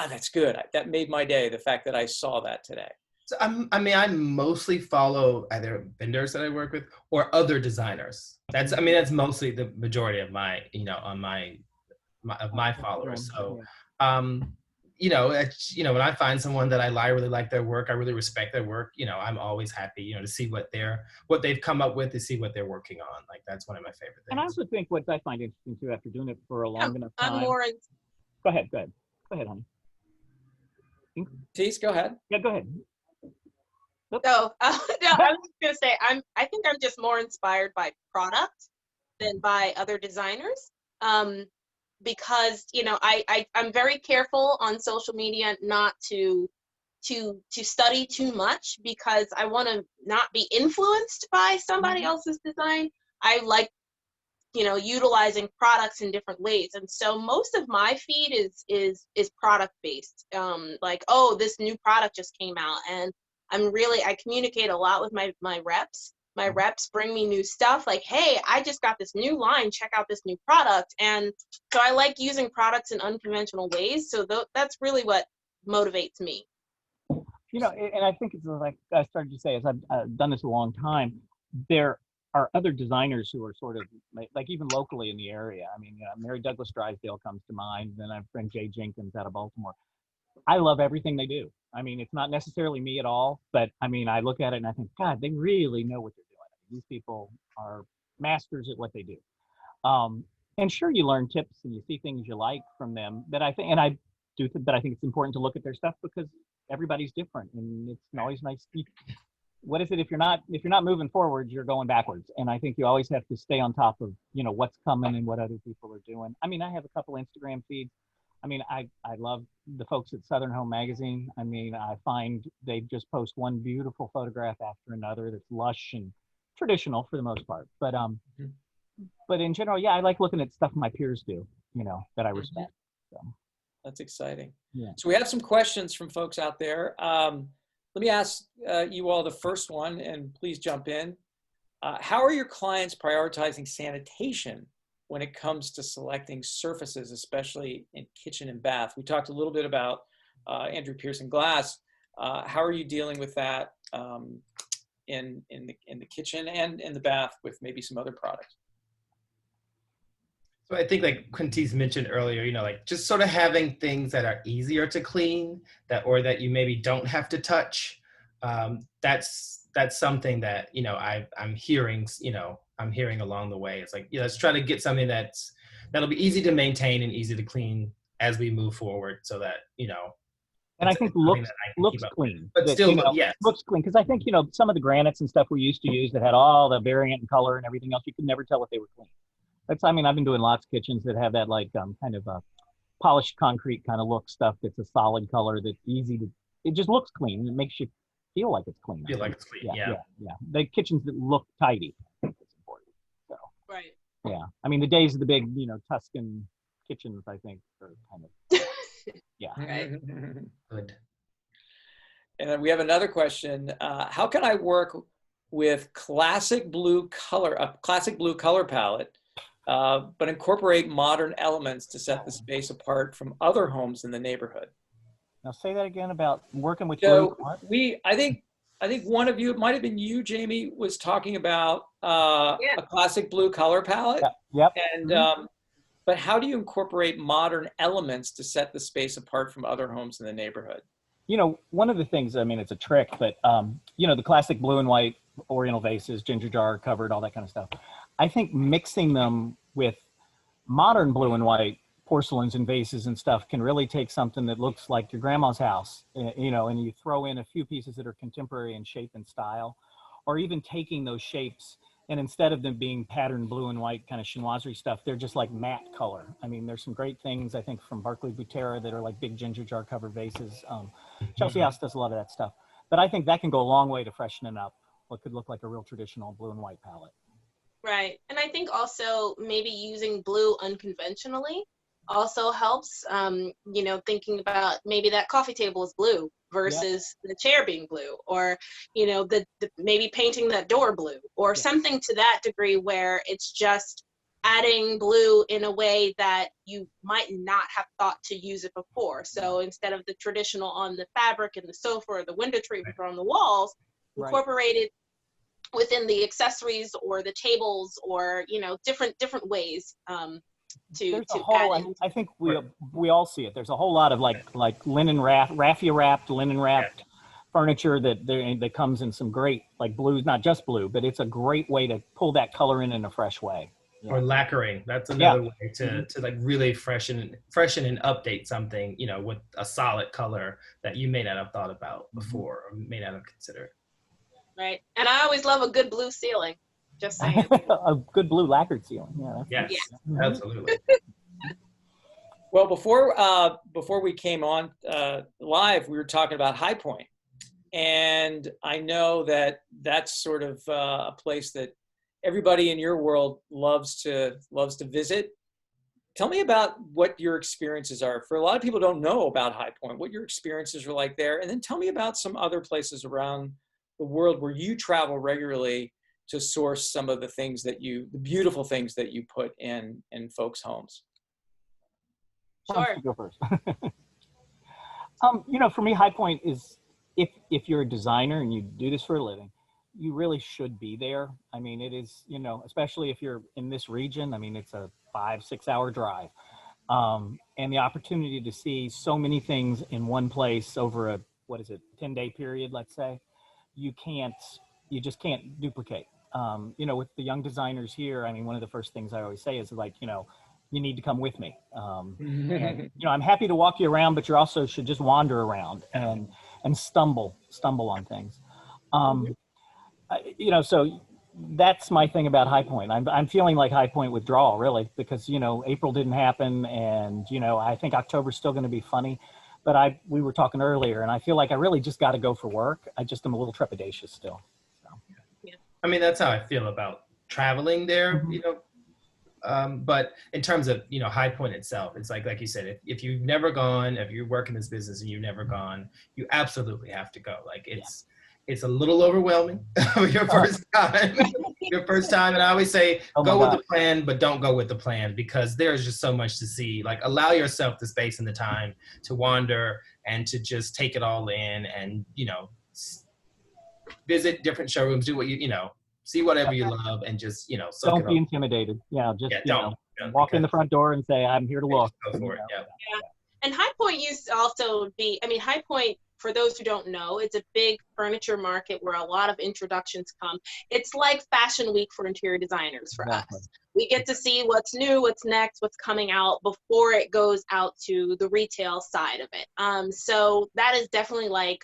Speaker 1: that's good. That made my day, the fact that I saw that today.
Speaker 3: So I mostly follow either vendors that I work with or other designers. That's mostly the majority of my, on my followers. So, when I find someone that I really like their work, I really respect their work, I'm always happy, to see what they've come up with, to see what they're working on. Like, that's one of my favorite things.
Speaker 2: And I also think what I find interesting too, after doing it for a long enough time. Go ahead, honey.
Speaker 1: Tease, go ahead.
Speaker 2: Yeah, go ahead.
Speaker 4: No, no, I was just gonna say I think I'm just more inspired by product than by other designers. Because I'm very careful on social media not to study too much, because I want to not be influenced by somebody else's design. I like utilizing products in different ways, and so most of my feed is product based. Like, oh, this new product just came out, and I communicate a lot with my reps. My reps bring me new stuff like, hey, I just got this new line, check out this new product. And so I like using products in unconventional ways. So that's really what motivates me.
Speaker 2: And I think it's like I started to say, as I've done this a long time, there are other designers who are sort of like even locally in the area. I mean, Mary Douglas Drysdale comes to mind. Then I have friend Jay Jenkins out of Baltimore. I love everything they do. I mean, it's not necessarily me at all, but I mean, I look at it and I think, God, they really know what they're doing. These people are masters at what they do. And sure, you learn tips and you see things you like from them. But I think it's important to look at their stuff because everybody's different, and it's always nice. What is it if you're not moving forward, you're going backwards? And I think you always have to stay on top of what's coming and what other people are doing. I mean, I have a couple Instagram feeds. I mean, I love the folks at Southern Home Magazine. I mean, I find they just post one beautiful photograph after another that's lush and traditional for the most part. But but in general, yeah, I like looking at stuff my peers do, that I respect. So
Speaker 1: that's exciting.
Speaker 2: Yeah.
Speaker 1: So we have some questions from folks out there. Let me ask you all the first one, and please jump in. How are your clients prioritizing sanitation when it comes to selecting surfaces, especially in kitchen and bath? We talked a little bit about Andrew Pearson glass. How are you dealing with that in the kitchen and in the bath with maybe some other products?
Speaker 3: So I think, like Quintece mentioned earlier, like just sort of having things that are easier to clean, that you maybe don't have to touch. That's something that I'm hearing. I'm hearing along the way. It's like, let's try to get something that'll be easy to maintain and easy to clean as we move forward, so that
Speaker 2: And I think looks clean,
Speaker 3: but still, yes,
Speaker 2: looks clean. Because I think some of the granites and stuff we used to use that had all the variant and color and everything else, you could never tell if they were clean. I've been doing lots of kitchens that have that like kind of a polished concrete kind of look stuff that's a solid color that's easy to. It just looks clean. It makes you feel like it's clean.
Speaker 3: Feel like it's clean. Yeah.
Speaker 2: The kitchens that look tidy, I think it's important. So.
Speaker 4: Right.
Speaker 2: Yeah. I mean, the days of the big, Tuscan kitchens, I think, are kind of. Yeah.
Speaker 4: Right.
Speaker 3: Good.
Speaker 1: And then we have another question. How can I work with a classic blue color palette, but incorporate modern elements to set the space apart from other homes in the neighborhood.
Speaker 2: Now say that again about working with
Speaker 1: So
Speaker 2: blue.
Speaker 1: I think one of you, it might have been you, Jamie, was talking about
Speaker 4: Yeah.
Speaker 1: a classic blue color palette.
Speaker 2: Yep.
Speaker 1: And but how do you incorporate modern elements to set the space apart from other homes in the neighborhood?
Speaker 2: You know, one of the things, I mean, it's a trick, but, you know, the classic blue and white oriental vases, ginger jar covered, all that kind of stuff. I think mixing them with modern blue and white porcelains and vases and stuff can really take something that looks like your grandma's house, you know, and you throw in a few pieces that are contemporary in shape and style, or even taking those shapes and instead of them being patterned blue and white kind of chinoiserie stuff, they're just like matte color. I mean, there's some great things, I think, from Barclay Butera that are like big ginger jar covered vases. Chelsea House does a lot of that stuff. But I think that can go a long way to freshening up what could look like a real traditional blue and white palette.
Speaker 4: Right. And I think also maybe using blue unconventionally also helps, you know, thinking about maybe that coffee table is blue versus the chair being blue, or, you know, the maybe painting that door blue or something to that degree where it's just adding blue in a way that you might not have thought to use it before. So instead of the traditional on the fabric and the sofa or the window treatment or on the walls, incorporate it within the accessories or the tables or, you know, different ways to add in.
Speaker 2: I think we all see it. There's a whole lot of like linen raffia wrapped, linen wrapped furniture that comes in some great like blues, not just blue, but it's a great way to pull that color in a fresh way.
Speaker 3: Or lacquering. That's another way to like really freshen and update something, you know, with a solid color that you may not have thought about before or may not have considered.
Speaker 4: Right. And I always love a good blue ceiling. Just saying.
Speaker 2: A good blue lacquered ceiling.
Speaker 3: Yes, absolutely.
Speaker 1: Well, before we came on live, we were talking about High Point, and I know that that's sort of a place that everybody in your world loves to visit. Tell me about what your experiences are. For a lot of people who don't know about High Point, what your experiences are like there, and then tell me about some other places around the world where you travel regularly to source some of the things that the beautiful things that you put in folks' homes.
Speaker 4: Sure.
Speaker 2: Go first. You know, for me, High Point is if you're a designer and you do this for a living, you really should be there. I mean, it is, you know, especially if you're in this region. I mean, it's a 5-6 hour drive, and the opportunity to see so many things in one place over a 10-day period, let's say, you just can't duplicate. You know, with the young designers here, I mean, one of the first things I always say is like, you know, you need to come with me. And, you know, I'm happy to walk you around, but you also should just wander around and stumble on things. You know, so that's my thing about High Point. I'm feeling like High Point withdrawal, really, because, you know, April didn't happen, and, you know, I think October's still going to be funny. But we were talking earlier, and I feel like I really just got to go for work. I just am a little trepidatious still. So.
Speaker 3: Yeah. I mean, that's how I feel about traveling there, you know. But in terms of, you know, High Point itself, it's like you said, if you've never gone, if you work in this business and you've never gone, you absolutely have to go. Like it's a little overwhelming your first time. And I always say, go with the plan, but don't go with the plan, because there's just so much to see. Like, allow yourself the space and the time to wander and to just take it all in, and, you know, visit different showrooms, do what you know, see whatever you love, and just, you know,
Speaker 2: don't be intimidated. Just walk in the front door and say, I'm here to look.
Speaker 3: Go for it. Yeah.
Speaker 4: And High Point used to also be, I mean, High Point, for those who don't know, it's a big furniture market where a lot of introductions come. It's like Fashion Week for interior designers for us. We get to see what's new, what's next, what's coming out before it goes out to the retail side of it. So that is definitely like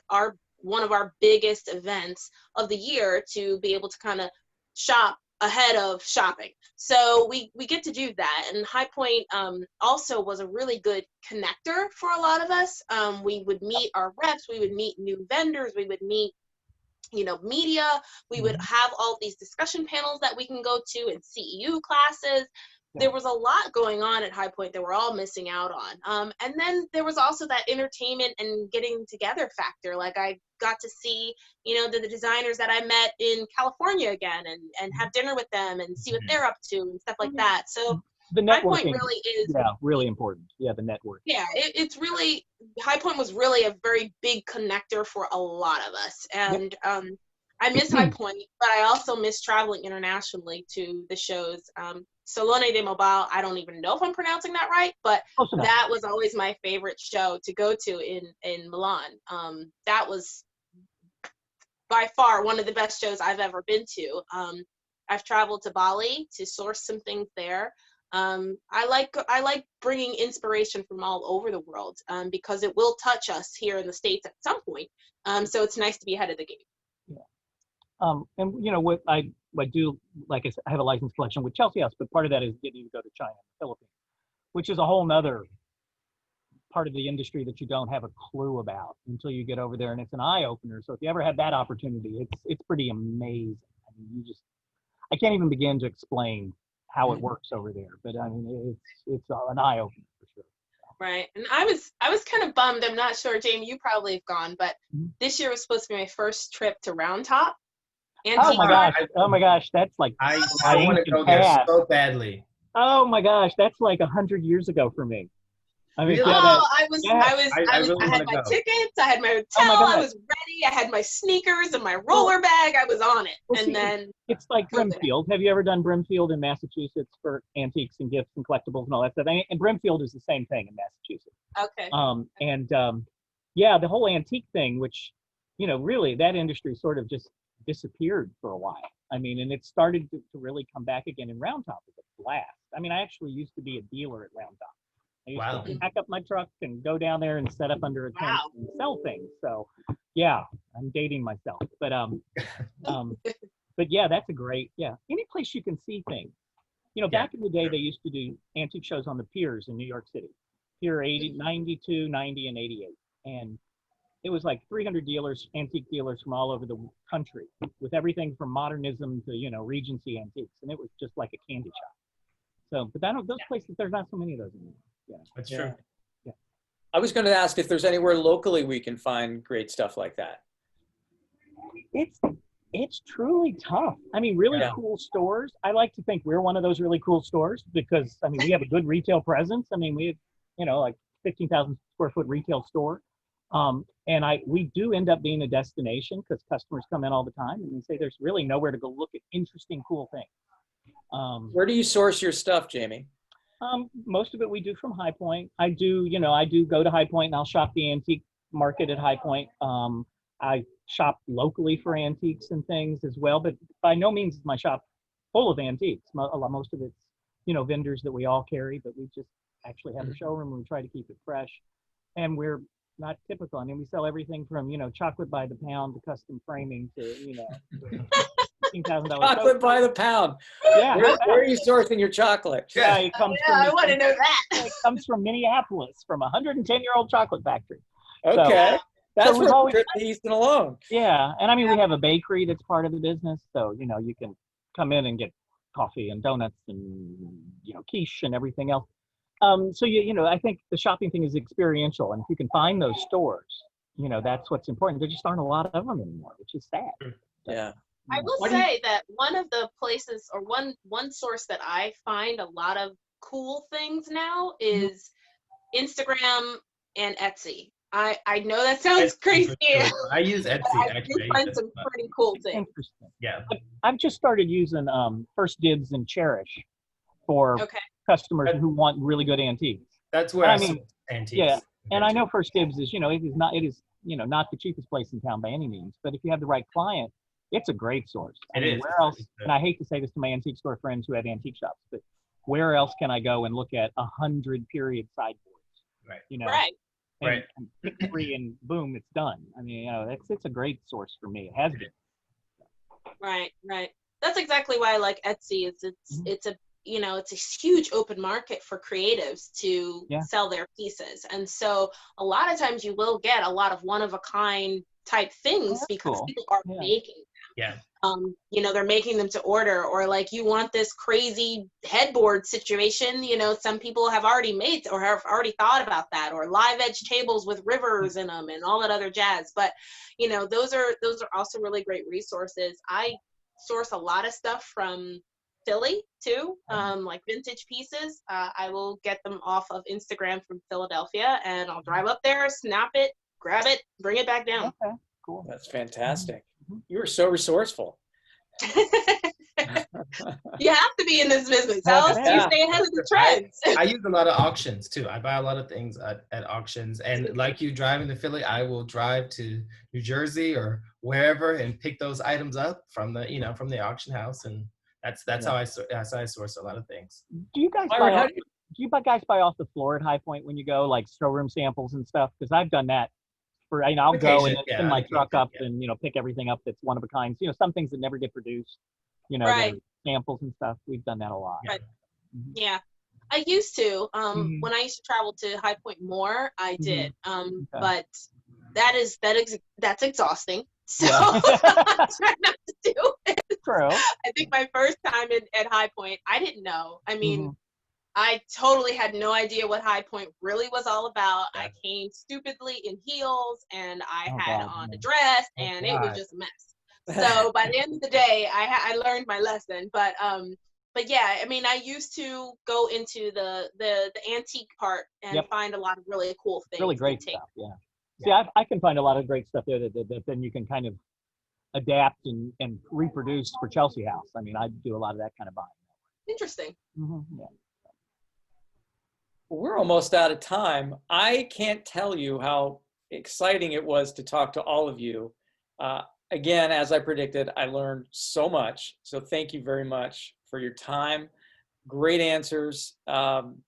Speaker 4: one of our biggest events of the year, to be able to kind of shop ahead of shopping. So we get to do that. And High Point also was a really good connector for a lot of us. We would meet our reps, we would meet new vendors, we would meet, you know, media, we would have all these discussion panels that we can go to, and CEU classes. there was a lot going on at High Point that we're all missing out on. And then there was also that entertainment and getting together factor. Like I got to see, you know, the designers that I met in California again and have dinner with them and see what they're up to and stuff like that. So
Speaker 2: The
Speaker 4: High Point
Speaker 2: networking,
Speaker 4: really is,
Speaker 2: yeah, really important. Yeah, the network.
Speaker 4: yeah, it's really, High Point was really a very big connector for a lot of us. And I miss High Point, but I also miss traveling internationally to the shows. Salone de Mobile, I don't even know if I'm pronouncing that right, but that was always my favorite show to go to in Milan. That was by far one of the best shows I've ever been to. I've traveled to Bali to source some things there. I like bringing inspiration from all over the world because it will touch us here in the States at some point. So it's nice to be ahead of the game.
Speaker 2: Yeah. And you know what I do, like I said, I have a license collection with Chelsea House, but part of that is getting to go to China and the Philippines, which is a whole nother part of the industry that you don't have a clue about until you get over there, and it's an eye opener. So if you ever had that opportunity, it's pretty amazing. I mean, I can't even begin to explain how it works over there, but I mean, it's an eye opener for sure.
Speaker 4: Right, and I was kind of bummed. I'm not sure, Jamie, you probably have gone, but this year was supposed to be my first trip to Round Top.
Speaker 2: Oh my gosh, that's like
Speaker 3: I want to go there so badly.
Speaker 2: Oh my gosh, that's like 100 years ago for me. I mean,
Speaker 3: really?
Speaker 4: I had my tickets, I had my hotel, I was ready, I had my sneakers and my roller bag, I was on it.
Speaker 2: Well, and then it's like Brimfield. Have you ever done Brimfield in Massachusetts for antiques and gifts and collectibles and all that stuff? And Brimfield is the same thing in Massachusetts.
Speaker 4: Okay.
Speaker 2: Yeah, the whole antique thing, which, you know, really that industry sort of just disappeared for a while. I mean, and it started to really come back again, in Round Top was a blast. I mean, I actually used to be a dealer at Round Top. I used to pack up my truck and go down there and set up under a tent and sell things. So yeah, I'm dating myself, but yeah, that's a great, any place you can see things. You know, back in the day, they used to do antique shows on the piers in New York City, Pier 80, 92, 90, and 88. And it was like 300 dealers, antique dealers from all over the country, with everything from modernism to, you know, Regency antiques. And it was just like a candy shop. So, but those places, there's not so many of those anymore. Yeah,
Speaker 3: that's true.
Speaker 1: Yeah. I was going to ask if there's anywhere locally we can find great stuff like that.
Speaker 2: It's truly tough. I mean, really cool stores. I like to think we're one of those really cool stores because, I mean, we have a good retail presence. I mean, we have, you know, like 15,000 square foot retail store. And we do end up being a destination because customers come in all the time and they say there's really nowhere to go look at interesting, cool things.
Speaker 1: Where do you source your stuff, Jamie?
Speaker 2: Most of it we do from High Point. I do go to High Point and I'll shop the antique market at High Point. I shop locally for antiques and things as well, but by no means is my shop full of antiques. Most of it's, you know, vendors that we all carry, but we just actually have a showroom and we try to keep it fresh. And we're not typical. I mean, we sell everything from, you know, chocolate by the pound to custom framing to, you know, $15,000.
Speaker 1: Chocolate by the pound.
Speaker 2: Yeah.
Speaker 1: Where are you sourcing your chocolate?
Speaker 2: Yeah, it comes from,
Speaker 4: I want to know that.
Speaker 2: It comes from Minneapolis, from a 110-year-old chocolate factory.
Speaker 1: Okay. That's
Speaker 2: we've
Speaker 1: where
Speaker 2: always,
Speaker 1: Easton alone.
Speaker 2: Yeah, and I mean, we have a bakery that's part of the business, so, you know, you can come in and get coffee and donuts and, you know, quiche and everything else. So, you know, I think the shopping thing is experiential, and if you can find those stores, you know, that's what's important. There just aren't a lot of them anymore, which is sad.
Speaker 1: Yeah.
Speaker 4: I will say that one of the places, or one source that I find a lot of cool things now is Instagram and Etsy. I know that sounds crazy.
Speaker 3: I use Etsy.
Speaker 4: I do find some pretty cool things.
Speaker 2: Interesting.
Speaker 3: Yeah.
Speaker 2: I've just started using First Dibs and Cherish for customers who want really good antiques.
Speaker 3: That's where I mean, antiques.
Speaker 2: Yeah, and I know First Dibs is, you know, it is you know, not the cheapest place in town by any means, but if you have the right client, it's a great source. I mean, where else? And I hate to say this to my antique store friends who have antique shops, but where else can I go and look at 100 period sideboards?
Speaker 3: Right.
Speaker 2: You know.
Speaker 3: Right.
Speaker 2: And pick 3 and boom, it's done. I mean, you know, it's a great source for me. It has been.
Speaker 4: Right. That's exactly why I like Etsy. It's a, you know, it's a huge open market for creatives to sell their pieces. And so a lot of times you will get a lot of one-of-a-kind type things because people are making them.
Speaker 3: Yeah.
Speaker 4: You know, they're making them to order, or like you want this crazy headboard situation, you know, some people have already made or have already thought about that, or live edge tables with rivers in them and all that other jazz. But, you know, those are also really great resources. I source a lot of stuff from Philly too, like vintage pieces. I will get them off of Instagram from Philadelphia, and I'll drive up there, snap it, grab it, bring it back down.
Speaker 2: Okay, cool.
Speaker 1: That's fantastic. You are so resourceeful.
Speaker 4: You have to be in this business. How else do you stay ahead of the trends?
Speaker 3: I use a lot of auctions too. I buy a lot of things at auctions, and like you driving to Philly, I will drive to New Jersey or wherever and pick those items up from the from the auction house, and that's how I source a lot a lot of things.
Speaker 2: Do you guys buy off the floor at High Point when you go, like showroom samples and stuff? Because I've done that. I'll go and send my truck up and pick everything up that's one of a kind. Some things that never get produced.
Speaker 4: Right.
Speaker 2: Samples and stuff. We've done that a lot.
Speaker 4: Right. Yeah, I used to. When I used to travel to High Point more, I did. But that's exhausting. So I try not to do it.
Speaker 2: True.
Speaker 4: I think my first time at High Point, I didn't know. I mean, I totally had no idea what High Point really was all about. I came stupidly in heels, and I had on a dress, and it was just a mess. So by the end of the day, I learned my lesson. But yeah, I mean, I used to go into the antique part and find a lot of really cool things.
Speaker 2: Really great stuff. Yeah. See, I can find a lot of great stuff there that then you can kind of adapt and reproduce for Chelsea House. I mean, I do a lot of that kind of buying.
Speaker 4: Interesting.
Speaker 2: Yeah.
Speaker 1: We're almost out of time. I can't tell you how exciting it was to talk to all of you. Again, as I predicted, I learned so much. So thank you very much for your time. Great answers.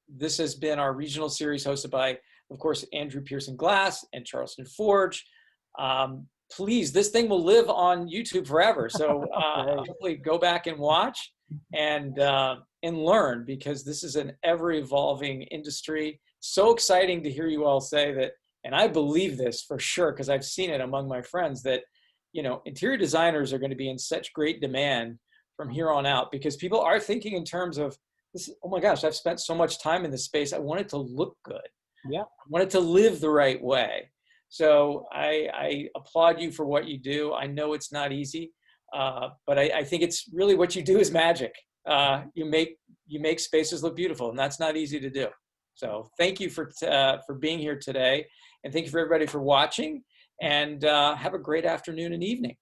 Speaker 1: This has been our regional series hosted by, of course, Andrew Pearson Glass and Charleston Forge. Please, this thing will live on YouTube forever. So hopefully go back and watch and learn, because this is an ever-evolving industry. So exciting to hear you all say that, and I believe this for sure, because I've seen it among my friends, that interior designers are going to be in such great demand from here on out, because people are thinking in terms of this. Oh my gosh, I've spent so much time in this space. I want it to look good.
Speaker 2: Yeah.
Speaker 1: I want it to live the right way. So I applaud you for what you do. I know it's not easy, but I think it's really what you do is magic. You make spaces look beautiful, and that's not easy to do. So thank you for being here today, and thank you for everybody for watching. And have a great afternoon and evening.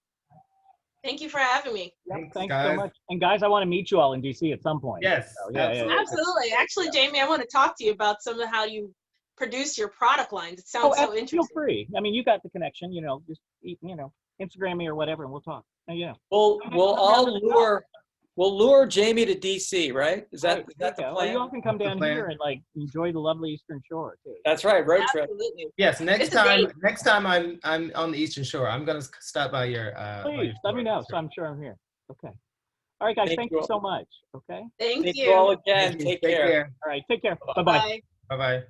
Speaker 4: Thank you for having me.
Speaker 2: Thanks so much. And guys, I want to meet you all in DC at some point.
Speaker 3: Yes,
Speaker 2: so,
Speaker 4: absolutely. Actually, Jamie, I want to talk to you about some of how you produce your product lines. It sounds so interesting.
Speaker 2: Feel free. I mean, you got the connection. Just Instagram me or whatever, and we'll talk. Yeah.
Speaker 1: We'll lure Jamie to DC, right? Is that the plan?
Speaker 2: Well, you all can come down here and enjoy the lovely Eastern Shore too.
Speaker 1: That's right, road trip.
Speaker 4: Absolutely.
Speaker 3: Yes, next time I'm on the Eastern Shore, I'm gonna stop by your.
Speaker 2: Please let me know. So I'm sure I'm here. Okay. All right, guys. Thank you so much. Okay.
Speaker 4: Thank you.
Speaker 1: Thank you all again. Take care.
Speaker 2: All right. Take care. Bye bye.
Speaker 3: Bye bye.